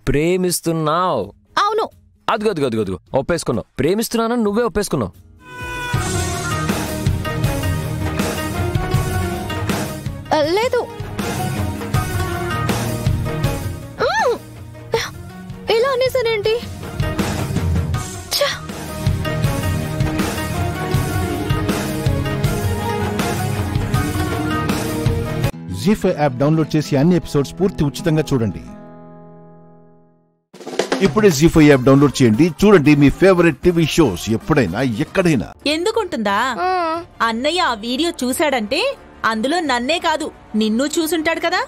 ప్రేమిస్తున్నావు.
అవును.
అదుగదుగదుగదుగు ఒప్పేసుకున్నావు. ప్రేమిస్తున్నానని నువ్వే ఒప్పేసుకున్నావు.
లేదు. ఇలా అనేసానేంటి?
జీ5 యాప్ డౌన్లోడ్ చేసి అన్ని ఎపిసోడ్స్ పూర్తి ఉచితంగా చూడండి. ఇప్పుడే జీ5 యాప్ డౌన్లోడ్ చేయండి. చూడండి మీ ఫేవరెట్ టీవీ షోస్ ఎప్పుడైనా ఎక్కడైనా.
ఎందుకుంటుందా? అన్నయ్య ఆ వీడియో చూశాడంటే అందులో నన్నే కాదు నిన్ను చూసుంటాడు కదా.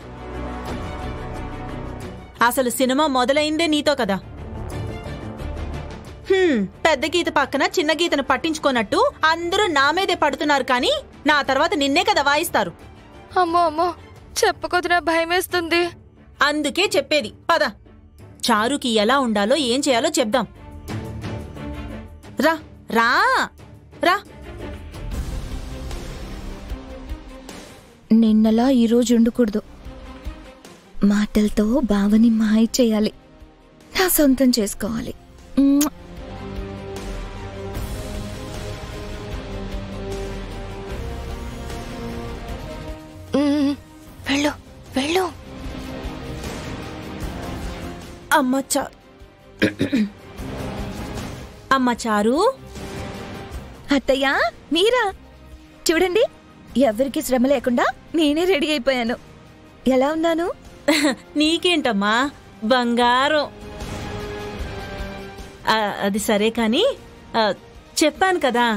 అసలు సినిమా మొదలైందే నీతో కదా. పెద్ద గీత పక్కన చిన్న గీతను పట్టించుకోనట్టు అందరూ నా మీదే పడుతున్నారు, కానీ నా తర్వాత నిన్నే కదా వాయిస్తారు.
అమ్మో అమ్మో, చెప్పుకొద్దునా, భయమేస్తుంది.
అందుకే చెప్పేది, పద. చారుకి ఎలా ఉండాలో ఏం చేయాలో చెప్దాం. రా రా రా.
నిన్నలా ఈరోజు ఉండకూడదు. మాటలతో బావని మాయ చేయాలి, నా సొంతం చేసుకోవాలి. వెళ్ళు వెళ్ళు.
అమ్మ చారు.
అత్తయ్యా, మీరా? చూడండి, ఎవరికి శ్రమ లేకుండా నేనే రెడీ అయిపోయాను. ఎలా ఉన్నాను?
నీకేంటమ్మా, బంగారం. అది సరే కాని చెప్పాను కదా.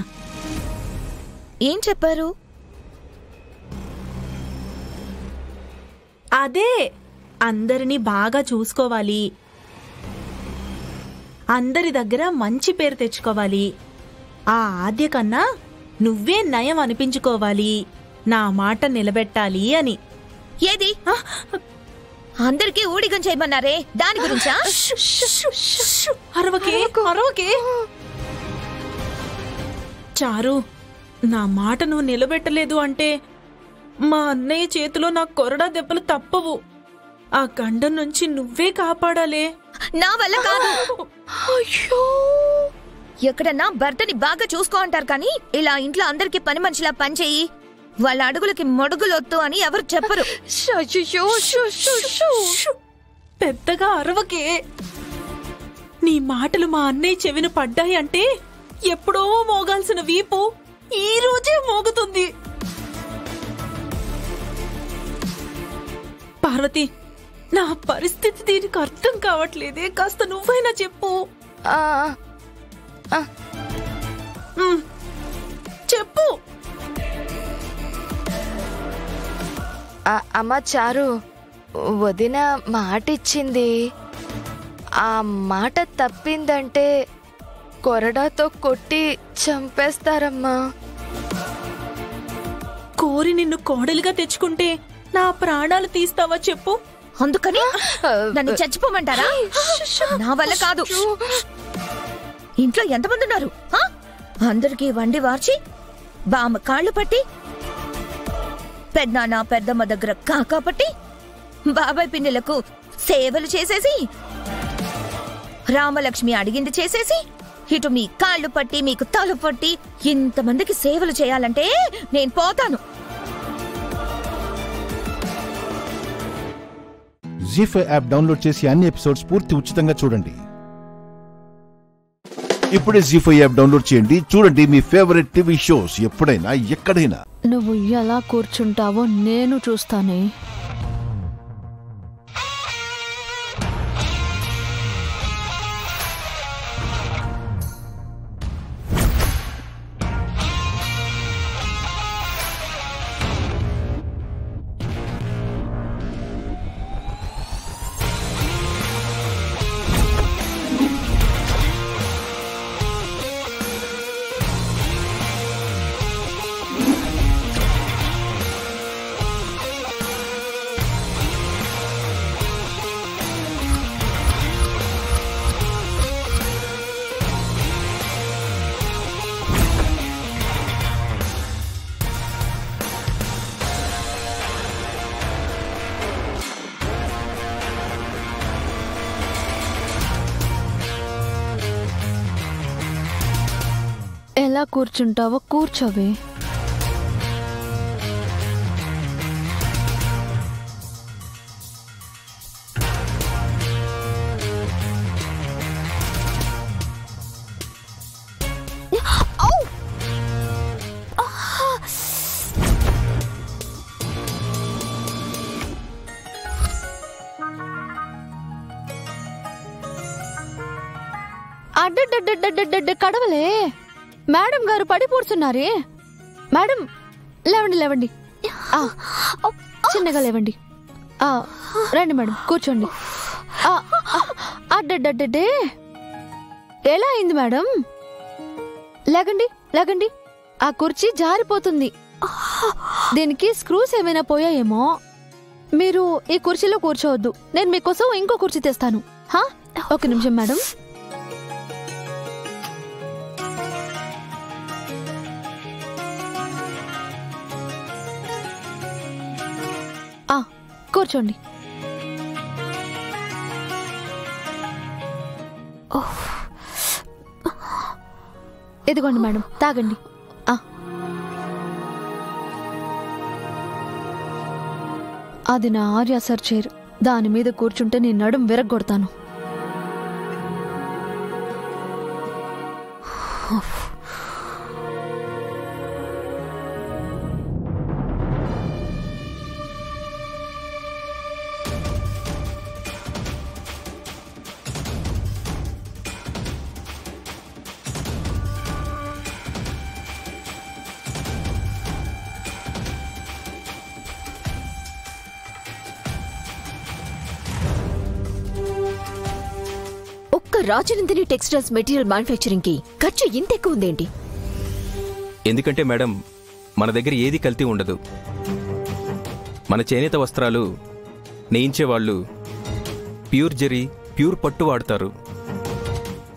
ఏం చెప్పారు?
అదే, అందరినీ బాగా చూసుకోవాలి, అందరి దగ్గర మంచి పేరు తెచ్చుకోవాలి, ఆ ఆద్య కన్నా నువ్వే నయం అనిపించుకోవాలి, నా మాట నిలబెట్టాలి అని.
ఏది? అందరికీ ఊడిగం చేయమన్నారే, దాని గురించా?
అరవకే అరవకే. చారు, నా మాట నువ్వు నిలబెట్టలేదు అంటే మా అన్నయ్య చేతిలో నా కొరడా దెబ్బలు తప్పవు. ఆ గండం నుంచి నువ్వే కాపాడాలే.
నా వల్ల కాదు. అయ్యో, ఎక్కడన్నా భర్తని బాగా చూసుకో అంటారు, కానీ ఇలా ఇంట్లో అందరికి పని మనిషిలా పనిచేయి, వాళ్ళ అడుగులకి మొడుగులొద్దు అని ఎవరు చెప్పరు.
పెద్దగా అరవకే. నీ మాటలు మా అన్నయ్య చెవిన పడ్డాయి అంటే ఎప్పుడో మోగాల్సిన వీపు ఈ రోజే మోగుతుంది. పార్వతి, నా పరిస్థితి దీనికి అర్థం కావట్లేదే, కాస్త నువ్వైనా చెప్పు. చెప్పు.
అమ్మ చారు, వదిన మాట ఇచ్చింది. ఆ మాట తప్పిందంటే కొరడాతో కొట్టి చంపేస్తారమ్మా.
కోరి నిన్ను కోడలిగా తెచ్చుకుంటే నా ప్రాణాలు తీస్తావా చెప్పు.
అందుకని నన్ను చచ్చిపోమంటారా? నా వల్ల కాదు. ఇంట్లో ఎంతమంది ఉన్నారు? అందరికీ వండి వార్చి, బామ్మ కాళ్ళు పట్టి, పెద్దనాన్న పెద్దమ్మ దగ్గర కాకా పట్టి, బాబాయ్ పిన్నెలకు సేవలు చేసేసి రామలక్ష్మి అడిగింది చేసేసి ఇటు మీ కాళ్ళు పట్టి మీకు తలు పట్టి ఇంతమందికి సేవలు చేయాలంటే నేను పోతాను.
జీ5 యాప్ డౌన్లోడ్ చేసి అన్ని ఎపిసోడ్స్ పూర్తి ఉచితంగా చూడండి. ఇప్పుడే జీ5 యాప్ డౌన్లోడ్ చేయండి. చూడండి మీ ఫేవరెట్ టీవీ షోస్ ఎప్పుడైనా ఎక్కడైనా.
నువ్వు ఎలా కూర్చుంటావో నేను చూస్తానే. ఎలా కూర్చుంటావో కూర్చోవే. అడ్డ కడవలే. మేడం గారు పడి కూర్చున్నారే. మేడం లేవండి లేవండి, చిన్నగా లేవండి. రండి మేడం కూర్చోండి. అడ్డే ఎలా అయింది మేడం? లేకండి లేకండి, ఆ కుర్చీ జారిపోతుంది. దీనికి స్క్రూస్ ఏమైనా పోయాయేమో. మీరు ఈ కుర్చీలో కూర్చోవద్దు, నేను మీకోసం ఇంకో కుర్చీ తెస్తాను. ఒక నిమిషం మేడం. కూర్చోండి. ఇదిగోండి మేడం, తాగండి. అది నా ఆర్యా సర్ చైర్. దాని మీద కూర్చుంటే నీ నడుం విరగ్గొడతాను.
రాజనందిని టెక్స్టైల్స్ మెటీరియల్ మ్యానుఫ్యాక్చరింగ్ కి ఖర్చు ఇంత ఎక్కువ ఉందేంటి?
ఎందుకంటే మేడం, మన దగ్గర ఏది కల్తీ ఉండదు. మన చేనేత వస్త్రాలు నేయించేవాళ్ళు ప్యూర్ జరీ, ప్యూర్ పట్టు వాడతారు.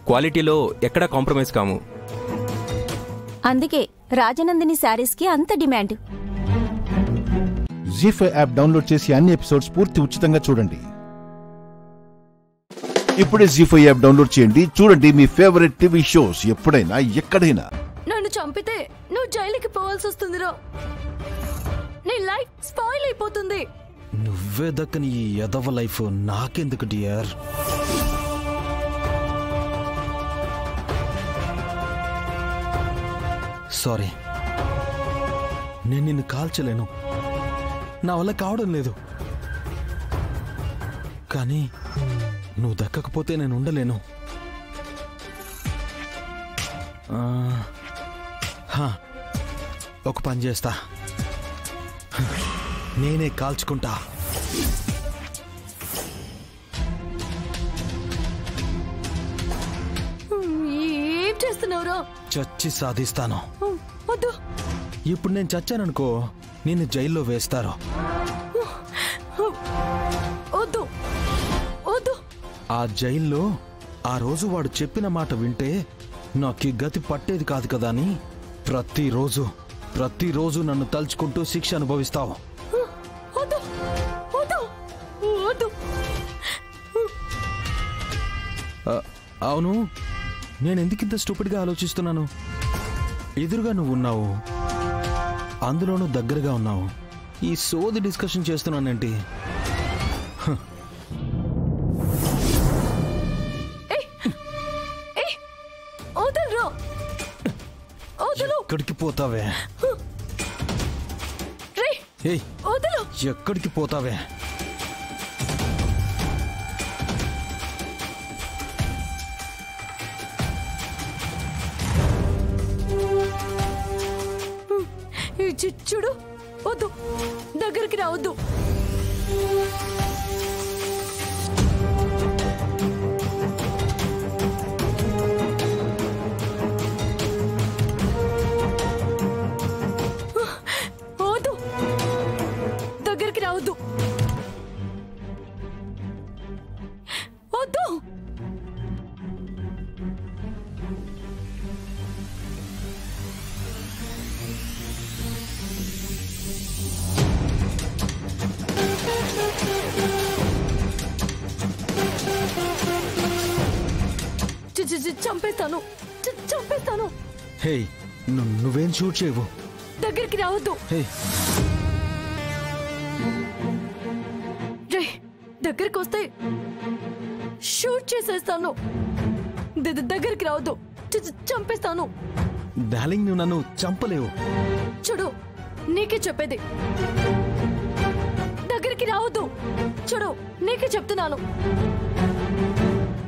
క్వాలిటీలో ఎక్కడా కాంప్రమైజ్ కాము.
అందుకే రాజనందిని శారీస్ కి అంత డిమాండ్.
జీ5 యాప్ డౌన్లోడ్ చేసి అన్ని ఎపిసోడ్స్ పూర్తి ఉచితంగా చూడండి. ఇప్పుడే జీ5 యాప్ డౌన్లోడ్ చేయండి. చూడండి మీ ఫేవరెట్ టీవీ షోస్ ఎప్పుడైనా ఎక్కడైనా.
నన్ను చంపితే నువ్వు జైలుకి పోవాల్సి వస్తుందిరా. నీ లైఫ్ స్పాయిల్ అయిపోతుంది.
నువ్వే దక్కని ఈ ఎదవ లైఫ్ నాకెందుకు డియర్? సారీ, నేను నిన్ను కాల్చలేను, నా వల్ల కావడం లేదు. కానీ నువ్వు దక్కకపోతే నేను ఉండలేను. ఒక పని చేస్తా, నేనే కాల్చుకుంటా.
ఏం చేస్తున్నావురా?
చచ్చి సాధిస్తాను.
వద్దు.
ఇప్పుడు నేను చచ్చాననుకో, నిన్ను జైల్లో వేస్తారు.
వద్దు వద్దు.
ఆ జైల్లో ఆ రోజు వాడు చెప్పిన మాట వింటే నాకు గతి పట్టేది కాదు కదా అని ప్రతిరోజు నన్ను తలుచుకుంటూ శిక్ష అనుభవిస్తావు.
వద్దు వద్దు వద్దు.
అవును, నేను ఎందుకింత స్టూపిడ్గా ఆలోచిస్తున్నాను? ఎదురుగా నువ్వు ఉన్నావు, అందులోనూ దగ్గరగా ఉన్నావు. ఈ సోది డిస్కషన్ చేస్తున్నానేంటి? ఎక్కడికి పోతావే? ఎక్కడికి పోతావే?
చూడు, వద్దు, దగ్గరికి రావద్దు. వద్దు, దగ్గరికి రావద్దు. వద్దు. చంపేస్తాను, చంపేస్తాను.
హే, నువ్వేం షూట్ చేయవు.
దగ్గరికి రావద్దు. దగ్గరికి వస్తే షూట్ చేసేస్తాను. దగ్గరికి రావద్దు, చంపేస్తాను.
డార్లింగ్, నువ్వు నన్ను చంపలేవు.
చూడు, నీకే చెప్పేది, దగ్గరికి రావద్దు. చూడు, నీకే చెప్తున్నాను,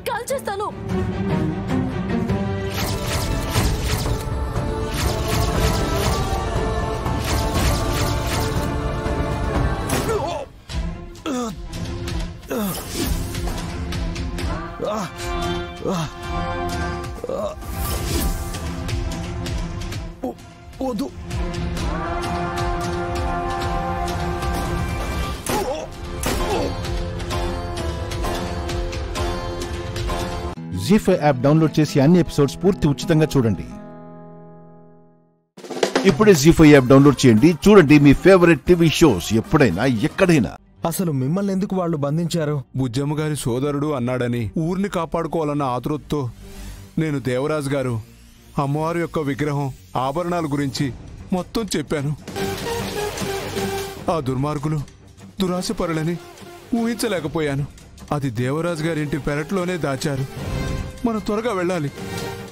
కాల్చేస్తాను.
వద్దు.
జీ5 యాప్ డౌన్లోడ్ చేసి అన్ని ఎపిసోడ్స్ పూర్తి ఉచితంగా చూడండి. ఇప్పుడే జీ5 యాప్ డౌన్లోడ్ చేయండి. చూడండి మీ ఫేవరెట్ టీవీ షోస్ ఎప్పుడైనా ఎక్కడైనా.
అసలు మిమ్మల్ని ఎందుకు వాళ్ళు బంధించారు?
బుజ్జమ్మ గారి సోదరుడు అన్నాడని ఊరిని కాపాడుకోవాలన్న ఆతృతతో నేను దేవరాజు గారు, అమ్మవారి యొక్క విగ్రహం, ఆభరణాల గురించి మొత్తం చెప్పాను. ఆ దుర్మార్గులు దురాశపరులని ఊహించలేకపోయాను. అది దేవరాజు గారింటి పెరట్లోనే దాచారు. మనం త్వరగా వెళ్ళాలి.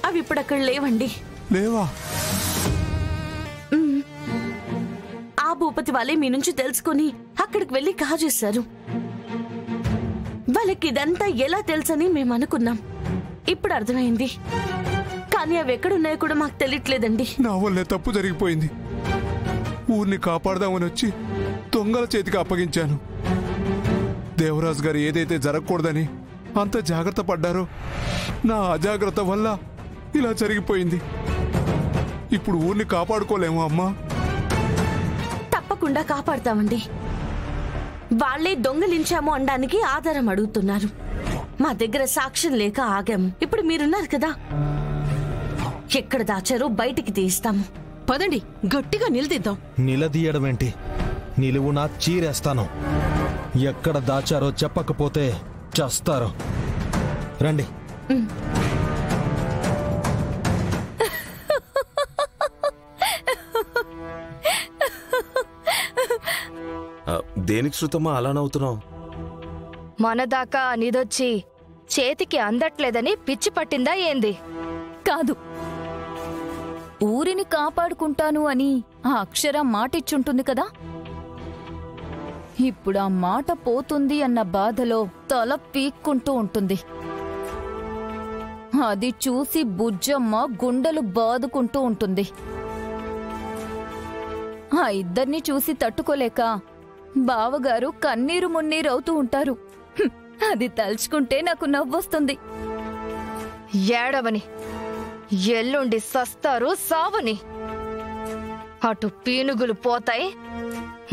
అవి ఇప్పుడు అక్కడ లేవండి.
లేవా?
ఆ భూపతి వాళ్ళే మీ నుంచి తెలుసుకుని అక్కడికి వెళ్లి కాజేశారు. వాళ్ళకి ఇదంతా ఎలా తెలుసని మేము అనుకున్నాం. ఇప్పుడు అర్థమైంది. కానీ అవి ఎక్కడున్నాయో కూడా మాకు తెలియట్లేదండి.
నా వల్లే తప్పు జరిగిపోయింది. ఊరిని కాపాడదామని వచ్చి దొంగల చేతికి అప్పగించాను. దేవరాజు గారు ఏదైతే జరగకూడదని అంత జాగ్రత్త పడ్డారో నా అజాగ్రత్త వల్ల ఇలా జరిగిపోయింది. ఇప్పుడు ఊరిని కాపాడుకోలేము అమ్మా.
తప్పకుండా కాపాడతామండి. వాళ్లే దొంగలించాము అనడానికి ఆధారం అడుగుతున్నారు. మా దగ్గర సాక్ష్యం లేక ఆగాము. ఇప్పుడు మీరున్నారు కదా, ఎక్కడ దాచారో బయటికి తీస్తాము.
పదండి, గట్టిగా నిలదీద్దాం.
నిలదీయడం ఏంటి? నిలువునా చీరేస్తాను. ఎక్కడ దాచారో చెప్పకపోతే చస్తారు. రండి.
దేనికి శృతమ్మా అలా నవ్వుతున్నావు?
మన దాకా నిదొచ్చి చేతికి అందట్లేదని పిచ్చి పట్టిందా ఏంది?
కాదు, ఊరిని కాపాడుకుంటాను అని ఆ అక్షర మాటిచ్చుంటుంది కదా. ఇప్పుడు ఆ మాట పోతుంది అన్న బాధలో తల పీక్కుంటూ ఉంటుంది. అది చూసి బుజ్జమ్మ గుండెలు బాదుకుంటూ ఉంటుంది. ఆ ఇద్దరిని చూసి తట్టుకోలేక బావగారు కన్నీరు మున్నీరవుతూ ఉంటారు. అది తలుచుకుంటే నాకు నవ్వొస్తుంది.
ఏడవని, ఎల్లుండి సస్తారు సావుని. అటు పీనుగులు పోతాయి,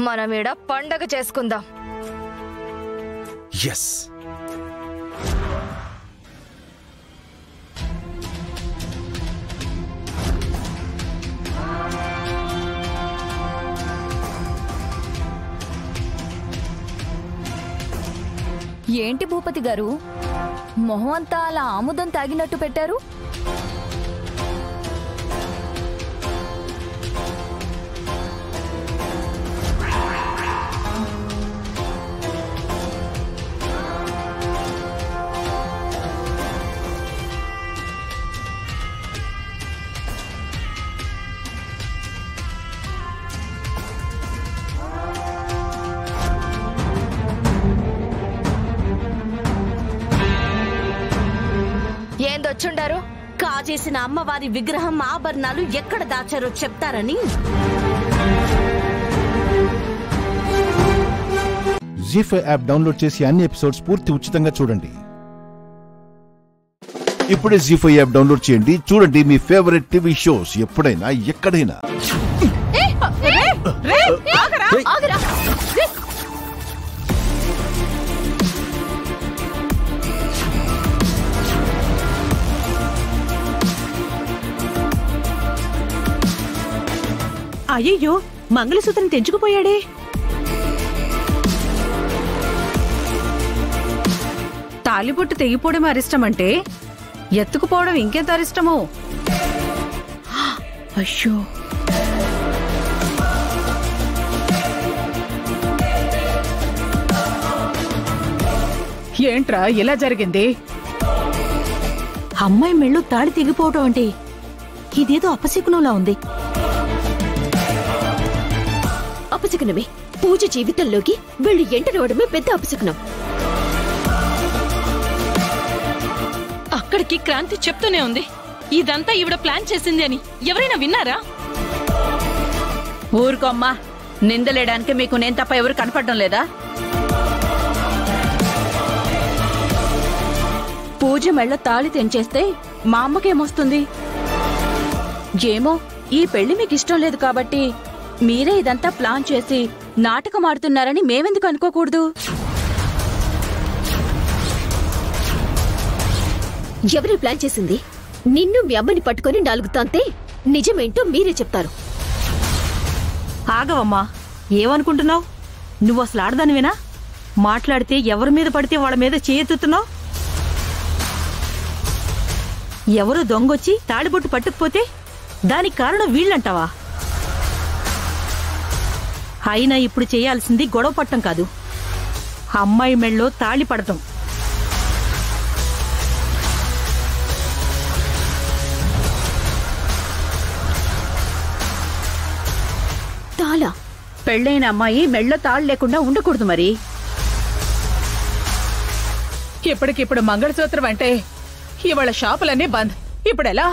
మనమీడ పండగ చేసుకుందాం.
ఎస్.
ఏంటి భూపతి గారు,
మొహం అంతా అలా ఆముదం తాగినట్టు పెట్టారు.
ఏందొచ్చుండారు?
కాజేసిన అమ్మవారి విగ్రహం ఆభరణాలు ఎక్కడ దాచారో చెప్తారని.
జీ5 యాప్ డౌన్లోడ్ చేసి అన్ని ఎపిసోడ్స్ పూర్తి ఉచితంగా చూడండి. ఇప్పుడే జీ5 యాప్ డౌన్లోడ్ చేయండి. చూడండి మీ ఫేవరెట్ టీవీ షోస్ ఎప్పుడైనా ఎక్కడైనా.
అయ్యయ్యో, మంగళసూత్రం తెంచుకుపోయాడే. తాలిబొట్టు తెగిపోవడం అరిష్టమంటే ఎత్తుకుపోవడం ఇంకెంత అరిష్టమో. అయ్యో,
ఏంట్రా ఇలా జరిగింది?
అమ్మాయి మెళ్ళు తాళి తెగిపోవడం అంటే ఇదేదో అపశకునంలా ఉంది.
అపశకునమే. పూజ జీవితంలోకి వీళ్ళు ఎంటరవడమే పెద్ద అపశకునం.
అక్కడికి క్రాంతి చెప్తూనే ఉంది, ఇదంతా ఈవిడ ప్లాన్ చేసింది అని. ఎవరైనా విన్నారా?
ఊరుకోమ్మా, నిందలేయడానికి మీకు నేను తప్ప ఎవరు కనపడడం లేదా?
పూజ మెళ్ళ తాళి తెంచేస్తే మా అమ్మకేమొస్తుంది? ఏమో, ఈ పెళ్లి మీకు ఇష్టం లేదు కాబట్టి మీరే ఇదంతా ప్లాన్ చేసి నాటకం ఆడుతున్నారని మేమెందుకు అనుకోకూడదు?
ఎవరి ప్లాన్ చేసింది? నిన్ను మీ అమ్మని పట్టుకొని 4 తంతే నిజమేంటో మీరే చెప్తారు.
ఆగవమ్మా, ఏమనుకుంటున్నావు? నువ్వు అసలు ఆడదానివేనా? మాట్లాడితే ఎవరి మీద పడితే వాళ్ళ మీద చేయెత్తుతున్నావు. ఎవరో దొంగొచ్చి తాళిబొట్టు పట్టుకుపోతే దానికి కారణం వీళ్ళంటావా? అయినా ఇప్పుడు చేయాల్సింది గొడవ పట్టం కాదు, అమ్మాయి మెళ్ళో తాళి పడటం.
తాళా?
పెళ్ళైన అమ్మాయి మెళ్ళో తాళి లేకుండా ఉండకూడదు. మరి
ఇప్పటికిప్పుడు మంగళసూత్రం అంటే ఇవాళ షాపులన్నీ బంద్. ఇప్పుడెలా?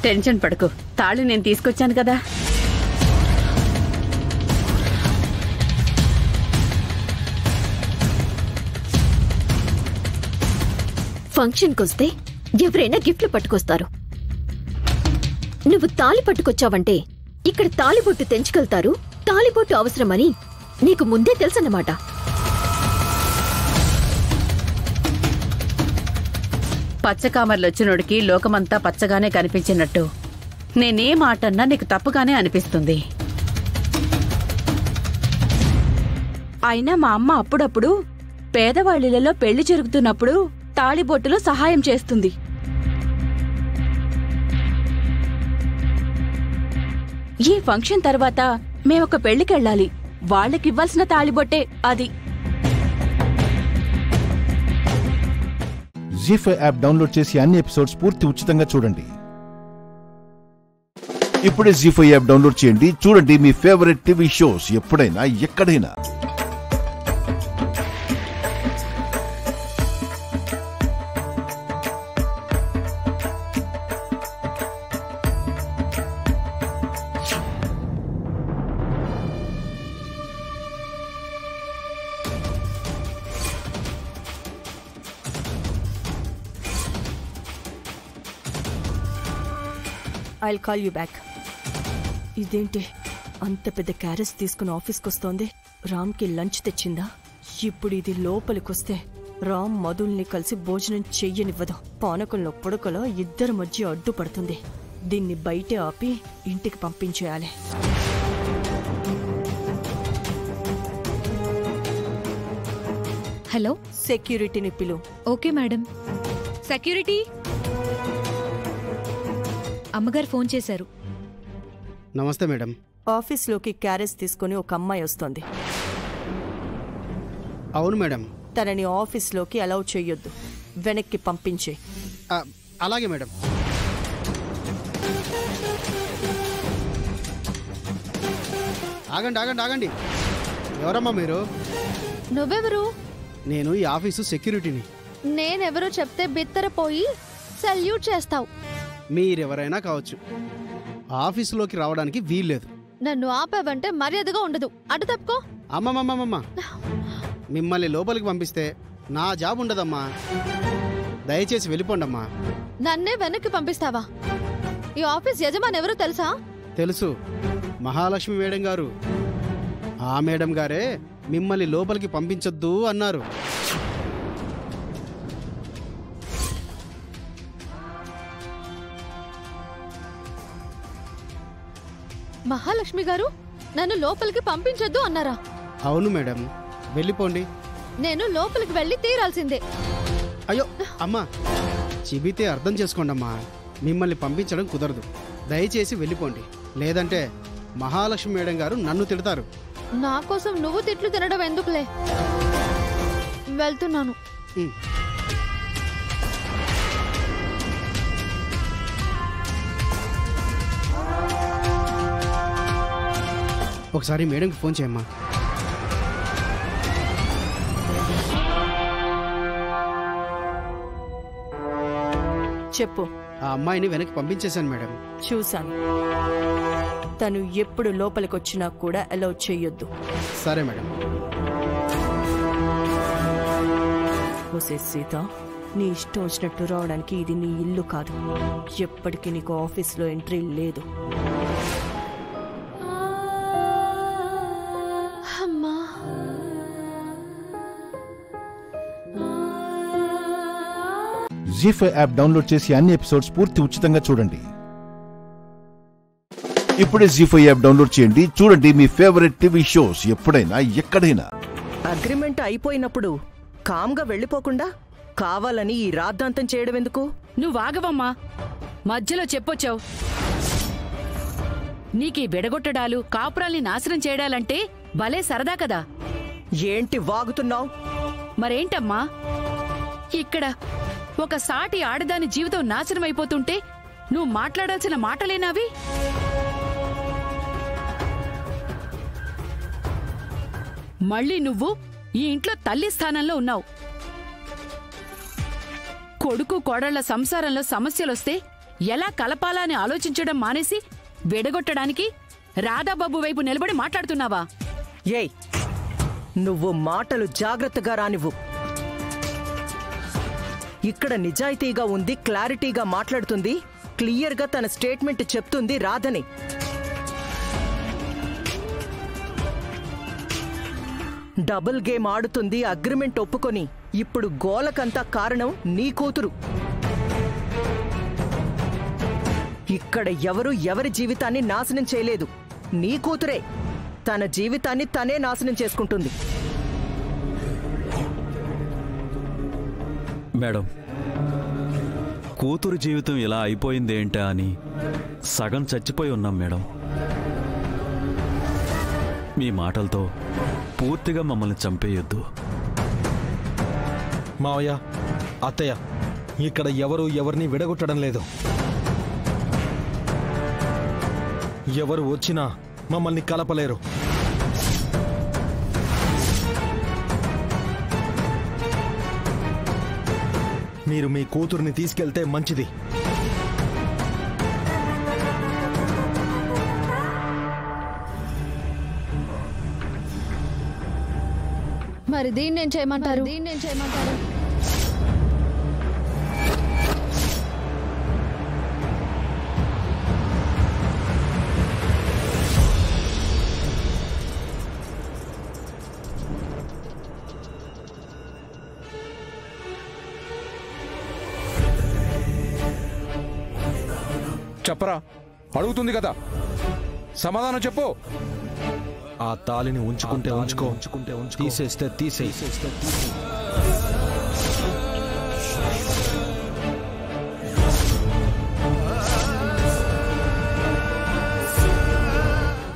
టెన్షన్ పడకు, తాళి నేను తీసుకొచ్చాను కదా.
ఫంక్షన్కొస్తే ఎవరైనా గిఫ్ట్లు పట్టుకొస్తారు. నువ్వు తాళి పట్టుకొచ్చావంటే ఇక్కడ తాళిబొట్టు తెంచుకెళ్తారు. తాళిబొట్టు అవసరమని నీకు ముందే తెలుసన్నమాట.
పచ్చకామర్లొచ్చినోడికి లోకమంతా పచ్చగానే కనిపించినట్టు నేనే మాటన్నా నీకు తప్పుగానే అనిపిస్తుంది.
అయినా మా అమ్మ అప్పుడప్పుడు పేదవాళ్ళిలలో పెళ్లి జరుగుతున్నప్పుడు తాళిబొట్టులో సహాయం చేస్తుంది. ఈ ఫంక్షన్ తర్వాత మేమొక పెళ్లికెళ్ళాలి. వాళ్ళకివ్వాల్సిన తాళిబొట్టే అది.
జీ5 యాప్ డౌన్లోడ్ చేసి అన్ని ఎపిసోడ్స్ పూర్తి ఉచితంగా చూడండి. ఇప్పుడే జీ5 యాప్ డౌన్లోడ్ చేయండి. చూడండి మీ ఫేవరెట్ టీవీ షోస్ ఎప్పుడైనా ఎక్కడైనా.
I'll call you back. ఇదేంటి అంత పెద్ద క్యారెస్ తీసుకుని ఆఫీస్కి వస్తోంది? రామ్కి లంచ్ తెచ్చిందా? ఇప్పుడు ఇది లోపలికొస్తే రామ్ మధుల్ని కలిసి భోజనం చెయ్యనివ్వదు. పానకంలో పొడకలో ఇద్దరి మధ్య అడ్డుపడుతుంది. దీన్ని బయటే ఆపి ఇంటికి పంపించేయాలి.
హలో,
సెక్యూరిటీని పిలు.
Okay madam. సెక్యూరిటీ, అమ్మగారు ఫోన్ చేశారు.
నమస్తే మేడం.
ఆఫీస్లోకి క్యారేజ్ తీసుకుని ఒక అమ్మాయి వస్తోంది.
అవును మేడం.
తనని ఆఫీస్లోకి అలౌ చెయ్యొద్దు, వెనక్కి పంపించే.
అలాగే మేడం. ఆగండి ఆగండి ఆగండి. ఎవరమ్మా మీరు?
నువ్వెవరు?
నేను ఈ ఆఫీసు సెక్యూరిటీని.
నేనెవరో చెప్తే బిత్తరపోయి సల్యూట్ చేస్తావు.
మీరెవరైనా కావచ్చు, ఆఫీసులోకి రావడానికి వీల్లేదు.
నన్ను ఆపావంటే మర్యాదగా ఉండదు. అటు తప్పుకో.
అమ్మమ్మమ్మమ్మ, మిమ్మల్ని లోపలికి పంపిస్తే నా జాబ్ ఉండదమ్మా. దయచేసి వెళ్ళిపోండమ్మా.
నన్నే వెనక్కి పంపిస్తావా? ఈ ఆఫీస్ యజమాని ఎవరో తెలుసా?
తెలుసు, మహాలక్ష్మి మేడం గారు. ఆ మేడం గారే మిమ్మల్ని లోపలికి పంపించొద్దు అన్నారు.
మహాలక్ష్మి గారు నన్ను లోపలికి పంపించొద్దు అన్నారా?
అవును మేడం, వెళ్ళిపోండి.
నేను లోపలికి వెళ్ళి తీరాల్సిందే.
అయ్యో అమ్మా, చెబితే అర్థం చేసుకోండమ్మా. మిమ్మల్ని పంపించడం కుదరదు. దయచేసి వెళ్ళిపోండి, లేదంటే మహాలక్ష్మి మేడం గారు నన్ను తిడతారు.
నా కోసం నువ్వు తిట్లు తినడం ఎందుకులే, వెళ్తున్నాను.
ఒకసారి మేడంకి ఫోన్ చేయమ్మా.
చెప్పు.
ఆ అమ్మాయిని వెనక్కి పంపించేశాను మేడం.
చూశాను. తను ఎప్పుడు లోపలికొచ్చినా కూడా అలౌ చెయ్యొద్దు.
సరే మేడం.
ఓసే సీత, నీ ఇష్టం వచ్చినట్టు రావడానికి ఇది నీ ఇల్లు కాదు. ఎప్పటికీ నీకు ఆఫీస్లో ఎంట్రీ లేదు.
అమ్మా,
జీ5 యాప్ డౌన్లోడ్ చేసి అన్ని ఎపిసోడ్స్ పూర్తి ఉచితంగా చూడండి. ఇప్పుడే జీ5 యాప్ డౌన్లోడ్ చేయండి. చూడండి మీ ఫేవరెట్ టీవీ షోస్ ఎప్పుడైనా ఎక్కడైనా.
అగ్రిమెంట్ అయిపోయినప్పుడు కామ్గా వెళ్ళిపోకుండా కావాలని ఈ రాద్ధాంతం చేయడం ఎందుకు?
నువ్వు ఆగవమ్మా, మధ్యలో చెప్పొచ్చావు. నీకీ విడగొట్టడాలు, కాపురాల్ని నాశనం చేయడాలంటే భలే సరదా కదా.
ఏంటి వాగుతున్నావు?
మరేంటమ్మా, ఇక్కడ ఒక సాటి ఆడదాని జీవితం నాశనం అయిపోతుంటే నువ్వు మాట్లాడాల్సిన మాటలేనావి? మళ్ళీ నువ్వు ఈ ఇంట్లో తల్లి స్థానంలో ఉన్నావు. కొడుకు కోడళ్ల సంసారంలో సమస్యలొస్తే ఎలా కలపాలా అని ఆలోచించడం మానేసి విడగొట్టడానికి రాధాబాబు వైపు నిలబడి మాట్లాడుతున్నావా?
ఏయ్, నువ్వు మాటలు జాగ్రత్తగా రానివ్వు. ఇక్కడ నిజాయితీగా ఉంది, క్లారిటీగా మాట్లాడుతుంది, క్లియర్గా తన స్టేట్మెంట్ చెప్తుంది రాధని. డబుల్ గేమ్ ఆడుతుంది, అగ్రిమెంట్ ఒప్పుకొని. ఇప్పుడు గోలకంతా కారణం నీ కూతురు. ఇక్కడ ఎవరు ఎవరి జీవితాన్ని నాశనం చేయలేదు, నీ కూతురే తన జీవితాన్ని తనే నాశనం చేసుకుంటుంది.
మేడం, కూతురు జీవితం ఇలా అయిపోయిందేంటా అని సగం చచ్చిపోయి ఉన్నాం మేడం. మీ మాటలతో పూర్తిగా మమ్మల్ని చంపేయొద్దు.
మావయ్య, అత్తయ్య, ఇక్కడ ఎవరు ఎవరిని విడగొట్టడం లేదు. ఎవరు వచ్చినా మమ్మల్ని కలపలేరు. మీరు మీ కూతుర్ని తీసుకెళ్తే మంచిది.
మరి దీన్ని ఏం చేయమంటారు?
చెప్పరా, అడుగుతుంది కదా, సమాధానం చెప్పు.
ఆ తాళిని ఉంచుకుంటే ఉంచుకో, తీసేస్తే తీసేయి.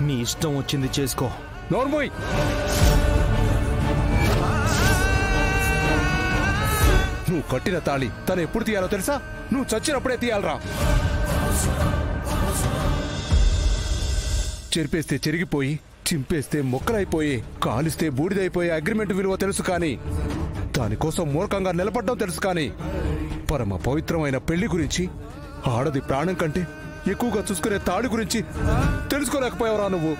నీ ఇష్టం వచ్చింది చేసుకో.
నోర్మోయ్, నువ్వు కట్టిన తాళి తను ఎప్పుడు తీయాలో తెలుసా? నువ్వు చచ్చినప్పుడే తీయాలరా. చెరిపేస్తే చెరిగిపోయి, చింపేస్తే మొక్కలైపోయి, కాలిస్తే బూడిదైపోయే అగ్రిమెంట్ విలువ తెలుసు కానీ, దానికోసం మూర్ఖంగా నిలబడ్డం తెలుసు కానీ, పరమ పవిత్రమైన పెళ్లి గురించి, ఆడది ప్రాణం కంటే ఎక్కువగా చూసుకునే తాళి గురించి తెలుసుకోలేకపోయావురా నువ్వు.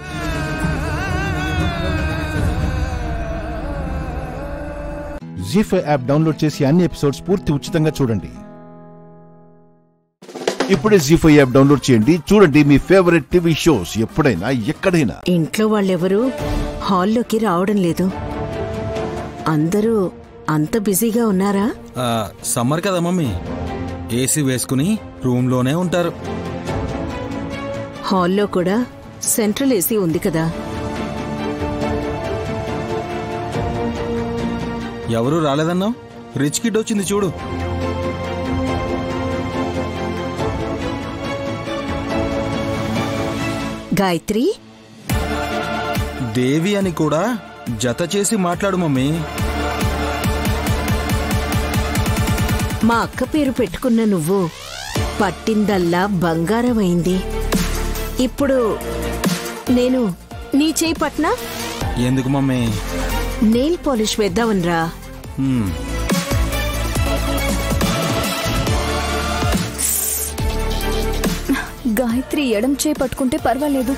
జీ5 యాప్ డౌన్లోడ్ చేసి అన్ని ఎపిసోడ్స్ పూర్తి ఉచితంగా చూడండి. ఇప్పుడే జీ5 యాప్ డౌన్లోడ్ చేయండి. చూడండి మీ ఫేవరెట్ టీవీ షోస్ ఎప్పుడైనా ఎక్కడైనా.
ఇంట్లో వాళ్ళెవరూ హాల్లోకి రావడం లేదు. అందరూ అంత బిజీగా ఉన్నారా?
సమ్మర్ కదా మమ్మీ, ఏసీ వేసుకుని రూమ్లోనే ఉంటారు.
హాల్లో కూడా సెంట్రల్ ఏసీ ఉంది కదా.
ఎవరూ రాలేదన్నావు? రిచ్ కిడ్ వచ్చింది చూడు.
గాయత్రి,
దేవి అని కూడా జత చేసి మాట్లాడు మమ్మీ.
మా అక్క పేరు పెట్టుకున్న నువ్వు పట్టిందల్లా బంగారం అయింది. ఇప్పుడు నేను నీ చేయి పట్నా?
ఎందుకు మమ్మీ?
నెయిల్ పాలిష్ వేద్దామనరా.
గాయత్రి ఎడం చేయి పట్టుకుంటే పర్వాలేదు,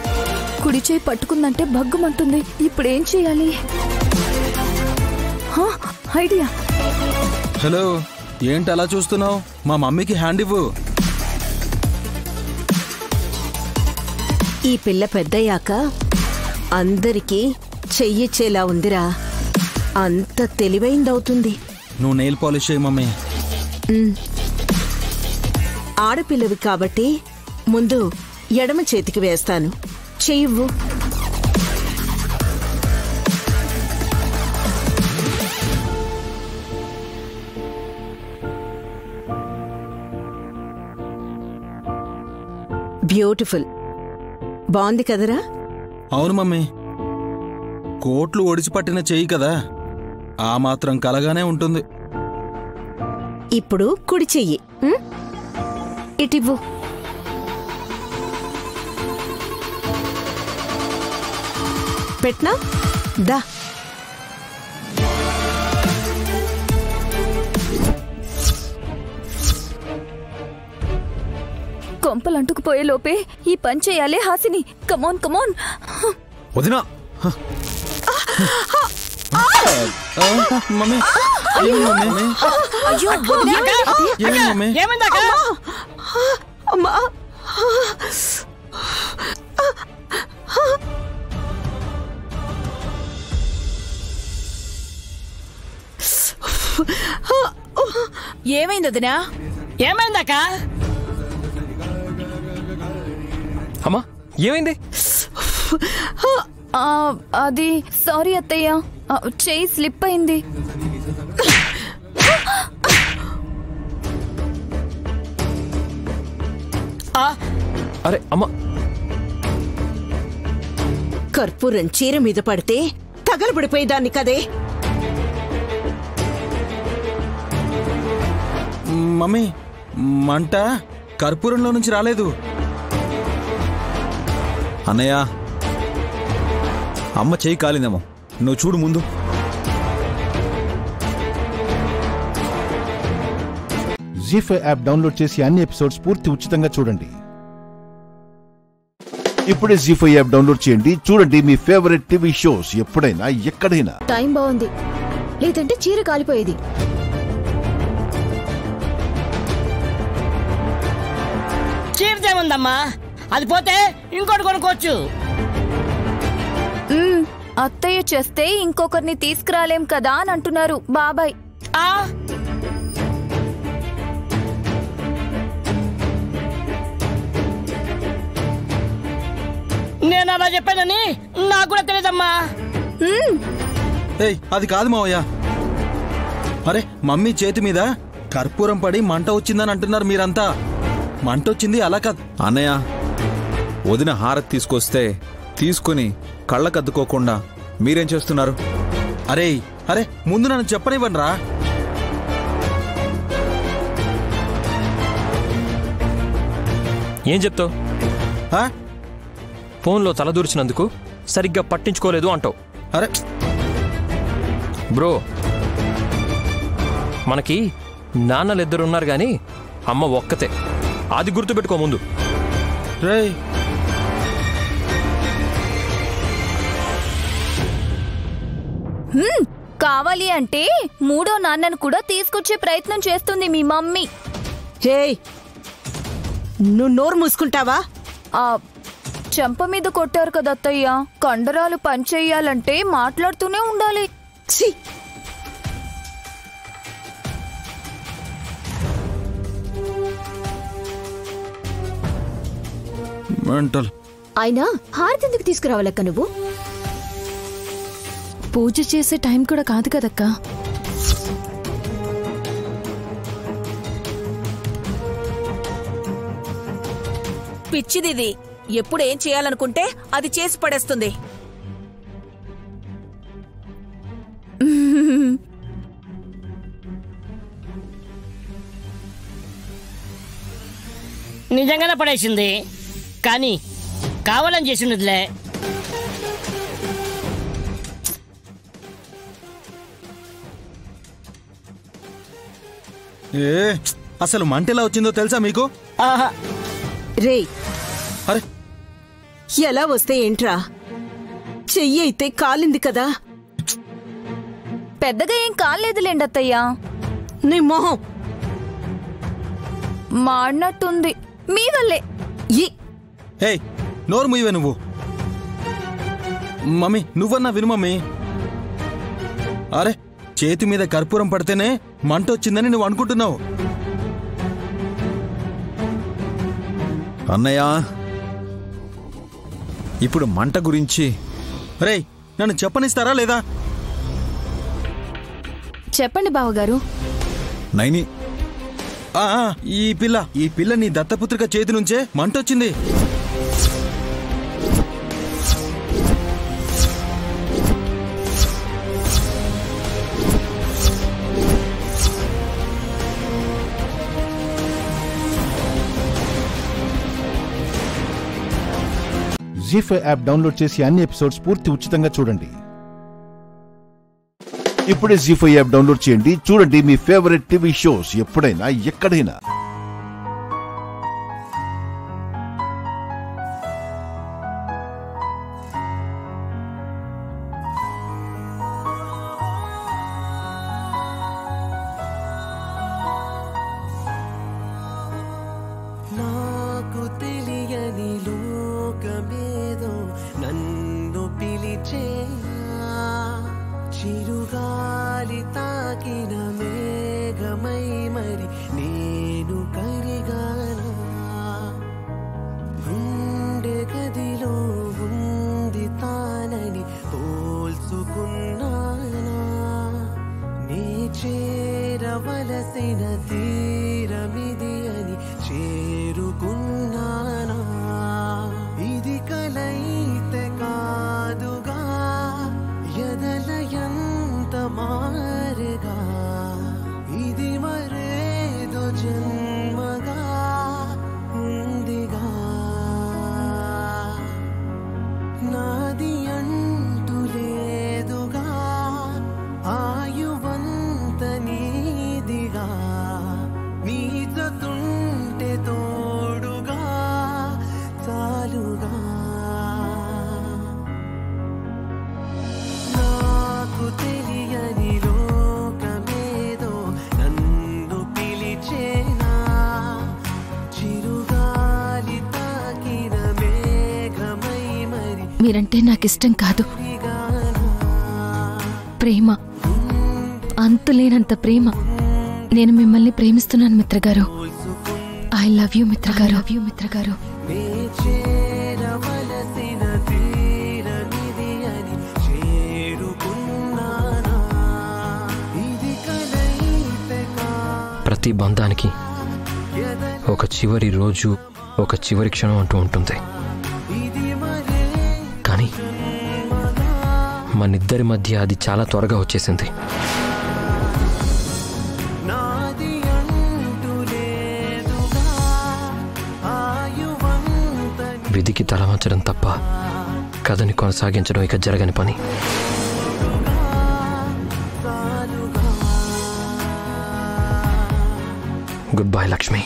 కుడి చేయి పట్టుకుందంటే భగ్గుమంటుంది. ఇప్పుడేం చేయాలి? ఐడియా.
హలో, ఏంటి అలా చూస్తున్నావు? మా మమ్మీకి హ్యాండ్ ఇవ్వు.
ఈ పిల్ల పెద్దయ్యాక అందరికీ చెయ్యిచ్చేలా ఉందిరా. అంత తెలివైందవుతుంది.
నువ్వు నెయిల్ పాలిష్ చేయి మమ్మీ.
ఆడపిల్లవి కాబట్టి ముందు ఎడమ చేతికి వేస్తాను. చెయ్యివ్వు. బ్యూటిఫుల్. బాగుంది కదరా?
అవును మమ్మీ, కోట్లు ఒడిచి పట్టిన చెయ్యి కదా, ఆ మాత్రం కలగానే ఉంటుంది.
ఇప్పుడు కుడి చెయ్యి ఇటివ్వు. పెట్టనా? దా.
కొంపలు అంటుకుపోయే లోపే ఈ పని చేయాలి హాసిని. Come on come on.
వదినా.
మమ్మీ,
అమ్మా,
ఏమైంది వదినా?
ఏమైందాక?
అమ్మా, ఏమైంది?
అది సారీ అత్తయ్య, చెయ్యి స్లిప్ అయింది.
అరే అమ్మా,
కర్పూరం చీర మీద పడితే తగలబడిపోయేదాన్ని కదే.
మమ్మీ, మంట కర్పూరంలో నుంచి రాలేదు.
అన్నయ్య, అమ్మ చెయ్యి కాలిందేమో, నువ్వు చూడు ముందు.
జీ5 యాప్ డౌన్లోడ్ చేసి అన్ని ఎపిసోడ్స్ పూర్తి ఉచితంగా చూడండి. ఇప్పుడే జీ5 యాప్ డౌన్లోడ్ చేయండి. చూడండి మీ ఫేవరెట్ టీవీ షోస్ ఎప్పుడైనా ఎక్కడైనా.
టైం బాగుంది, లేదంటే చీర కాలిపోయేది.
చీరదేముందమ్మా, అది పోతే ఇంకోటి కొనుక్కోవచ్చు.
అత్తయ్య చేస్తే ఇంకొకరిని తీసుకురాలేం కదా అని అంటున్నారు బాబాయ్.
నేను అలా చెప్పానని నాకు కూడా తెలియదమ్మా.
ఏయ్, అది కాదు మావయ్య. అరే మమ్మీ చేతి మీద కర్పూరం పడి మంట వచ్చిందని అంటున్నారు మీరంతా. మంట వచ్చింది అలా కాదు
అన్నయ్య. వదిన హారతి తీసుకొస్తే తీసుకుని కళ్ళకద్దుకోకుండా మీరేం చేస్తున్నారు?
అరే అరే ముందు నన్ను చెప్పనివ్వండి రా.
ఏం చెప్తావు? ఫోన్లో తలదూర్చినందుకు సరిగ్గా పట్టించుకోలేదు అంటావు.
అరే
బ్రో, మనకి నాన్నలిద్దరున్నారు గాని అమ్మ ఒక్కతే. అది గుర్తుపెట్టుకో ముందు.
రేయ్
కావాలి అంటే మూడో నాన్నను కూడా తీసుకొచ్చే ప్రయత్నం చేస్తుంది మీ మమ్మీ.
నువ్వు నోరు మూసుకుంటావా?
చెంప మీద కొట్టారు కదా అత్తయ్య. కండరాలు పనిచేయాలంటే మాట్లాడుతూనే ఉండాలి.
అయినా హారతి ఎందుకు తీసుకురావాలక్క నువ్వు?
పూజ చేసే టైం కూడా కాదు కదక్క.
పిచ్చిదిది. ఎప్పుడు ఏం చేయాలనుకుంటే అది చేసి పడేస్తుంది.
నిజంగానే పడేసింది, కానీ కావాలని చేసినదిలే.
అసలు మంట ఎలా వచ్చిందో తెలుసా మీకు?
రే
అరే
ఎలా వస్తే ఏంట్రా? చెయ్యి అయితే కాలింది కదా.
పెద్దగా ఏం కాలేదులేండి అత్తయ్య.
నీ మొహం
మాడినట్టుంది మీ వల్లే.
ఏయ్ నోరు ముయ్యవే నువ్వు. మమ్మీ నువ్వన్నా విను మమ్మీ. అరే చేతి మీద కర్పూరం పడితేనే మంట వచ్చిందని నువ్వు అనుకుంటున్నావు.
అన్నయ్య ఇప్పుడు మంట గురించి
రేయ్ నన్ను చెప్పనిస్తారా లేదా?
చెప్పండి బావగారు.
నైని
ఈ పిల్ల నీ దత్తపుత్రిక చేతి నుంచే మంట వచ్చింది.
జీ5 యాప్ డౌన్లోడ్ చేసి అన్ని ఎపిసోడ్స్ పూర్తి ఉచితంగా చూడండి. ఇప్పుడే జీ5 యాప్ డౌన్లోడ్ చేయండి. చూడండి మీ ఫేవరెట్ టీవీ షోస్ ఎప్పుడైనా ఎక్కడైనా.
నాకు తెలియని లోకమేదో నన్ను పిలిచేనా, చిరుగాలి తాకిన మేఘమై మరి నేను కరిగానా, గుండె గదిలో ఉంది తానని పోల్చుకున్నానా, నీ చేరవలసిన తీరమిది అని చేరుకున్నానా, ఇది కలైతే కాదుగా ఎదలయంత మారగా, ఇది మరేదో జన్మగా ఉందిగా, నాది అంటూ లేదుగా, ఆయువంత నీదిగా, నీతుంటే తోడుగా చాలుగా, నాకు తెలియని లోకమేదో నన్ను పిలిచేనా, చిరుగాలి తాకిన మేఘమై మరి
మీరంటే నాకిష్టం కాదు. ప్రేమ, అంతులేనంత ప్రేమ. నేను మిమ్మల్ని ప్రేమిస్తున్నాను మిత్రగారు. ఐ లవ్ యూ మిత్రగారు.
నీ చేరవలసిన తీరమిది అని చేరుకున్నానా, ఇది కలై
ప్రతి బంధానికి ఒక చివరి రోజు, ఒక చివరి క్షణం అంటూ ఉంటుంది. కానీ మనిద్దరి మధ్య అది చాలా త్వరగా వచ్చేసింది. విధికి తలవంచడం తప్ప కథని కొనసాగించడం ఇక జరగని పని. Good bye Lakshmi.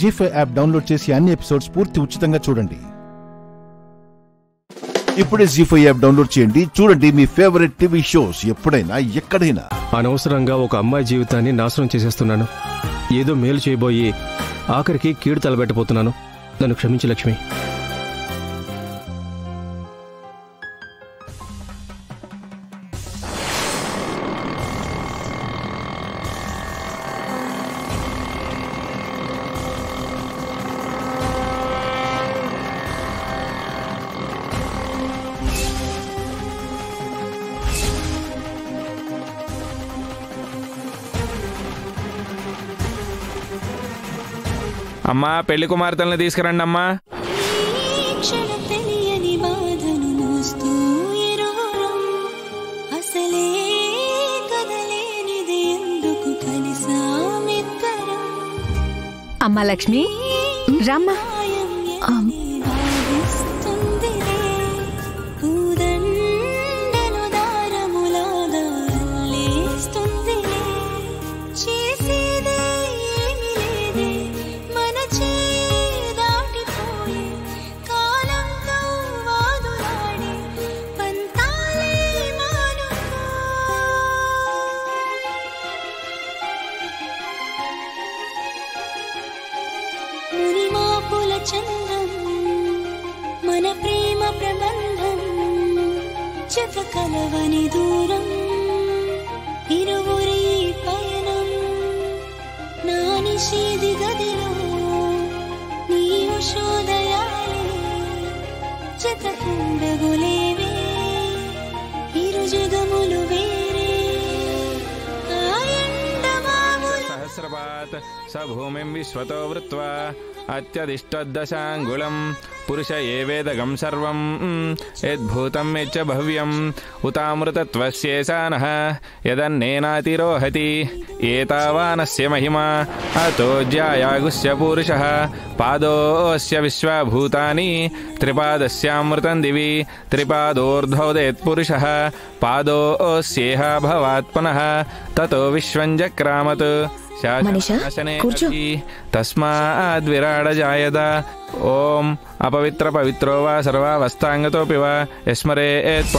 ZEE5 app download చేసి అన్ని ఎపిసోడ్స్ పూర్తి ఉచితంగా చూడండి. ఇప్పుడే జీ5 యాప్ డౌన్లోడ్ చేయండి. చూడండి మీ ఫేవరెట్ టీవీ షోస్ ఎప్పుడైనా ఎక్కడైనా.
అనవసరంగా ఒక అమ్మాయి జీవితాన్ని నాశనం చేసేస్తున్నాను. ఏదో మేలు చేయబోయి ఆఖరికి కీడు తలబెట్టబోతున్నాను. నన్ను క్షమించు లక్ష్మి.
అమ్మా, పెళ్లి కుమార్తెల్ని తీసుకురండి అమ్మా.
అమ్మా లక్ష్మి, రమ్మా.
మన ప్రేమ ప్రబంధం చెప్పకలవని దూరం ఇరువురి పయనం నా నిషేధి గదిలో నీ ఉషోదయాలే జతకుండగులేవే ఇరు జగములు వేరే
సహస్రపాత్ స భూమిం విశ్వతో వృత్వా అత్యదిష్టదశాంగుళం పురుష ఏవేదగం సర్వం యద్భూతం యచ్చ భవ్యం ఉతామృతత్వస్యేషానః యదన్నేనాతిరోహతి ఏతావానస్య మహిమా అతో జ్యాయాగుస్య పురుషః పాదోస్య విశ్వభూతాని త్రిపాదస్యామృతం దివి త్రిపాదోర్ధ్వోదేత్ పురుషః పాదోస్యేహ భవాత్ పునః తతో విశ్వం జక్రామత్ తస్మాద్ విరాడ జాయత. ఓం అపవిత్ర పవిత్రో వా సర్వావస్థాంగతోపి వా యస్మరేత్.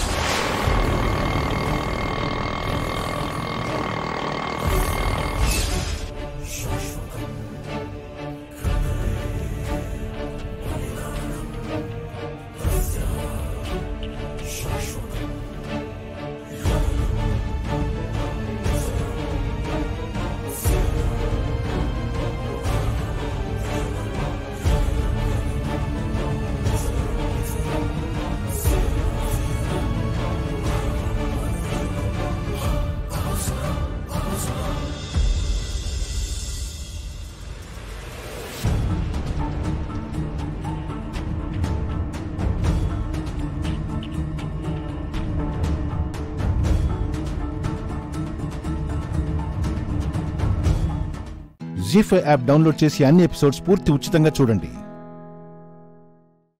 జీ5 యాప్ డౌన్లోడ్ చేసి అన్ని ఎపిసోడ్స్ పూర్తి ఉచితంగా చూడండి.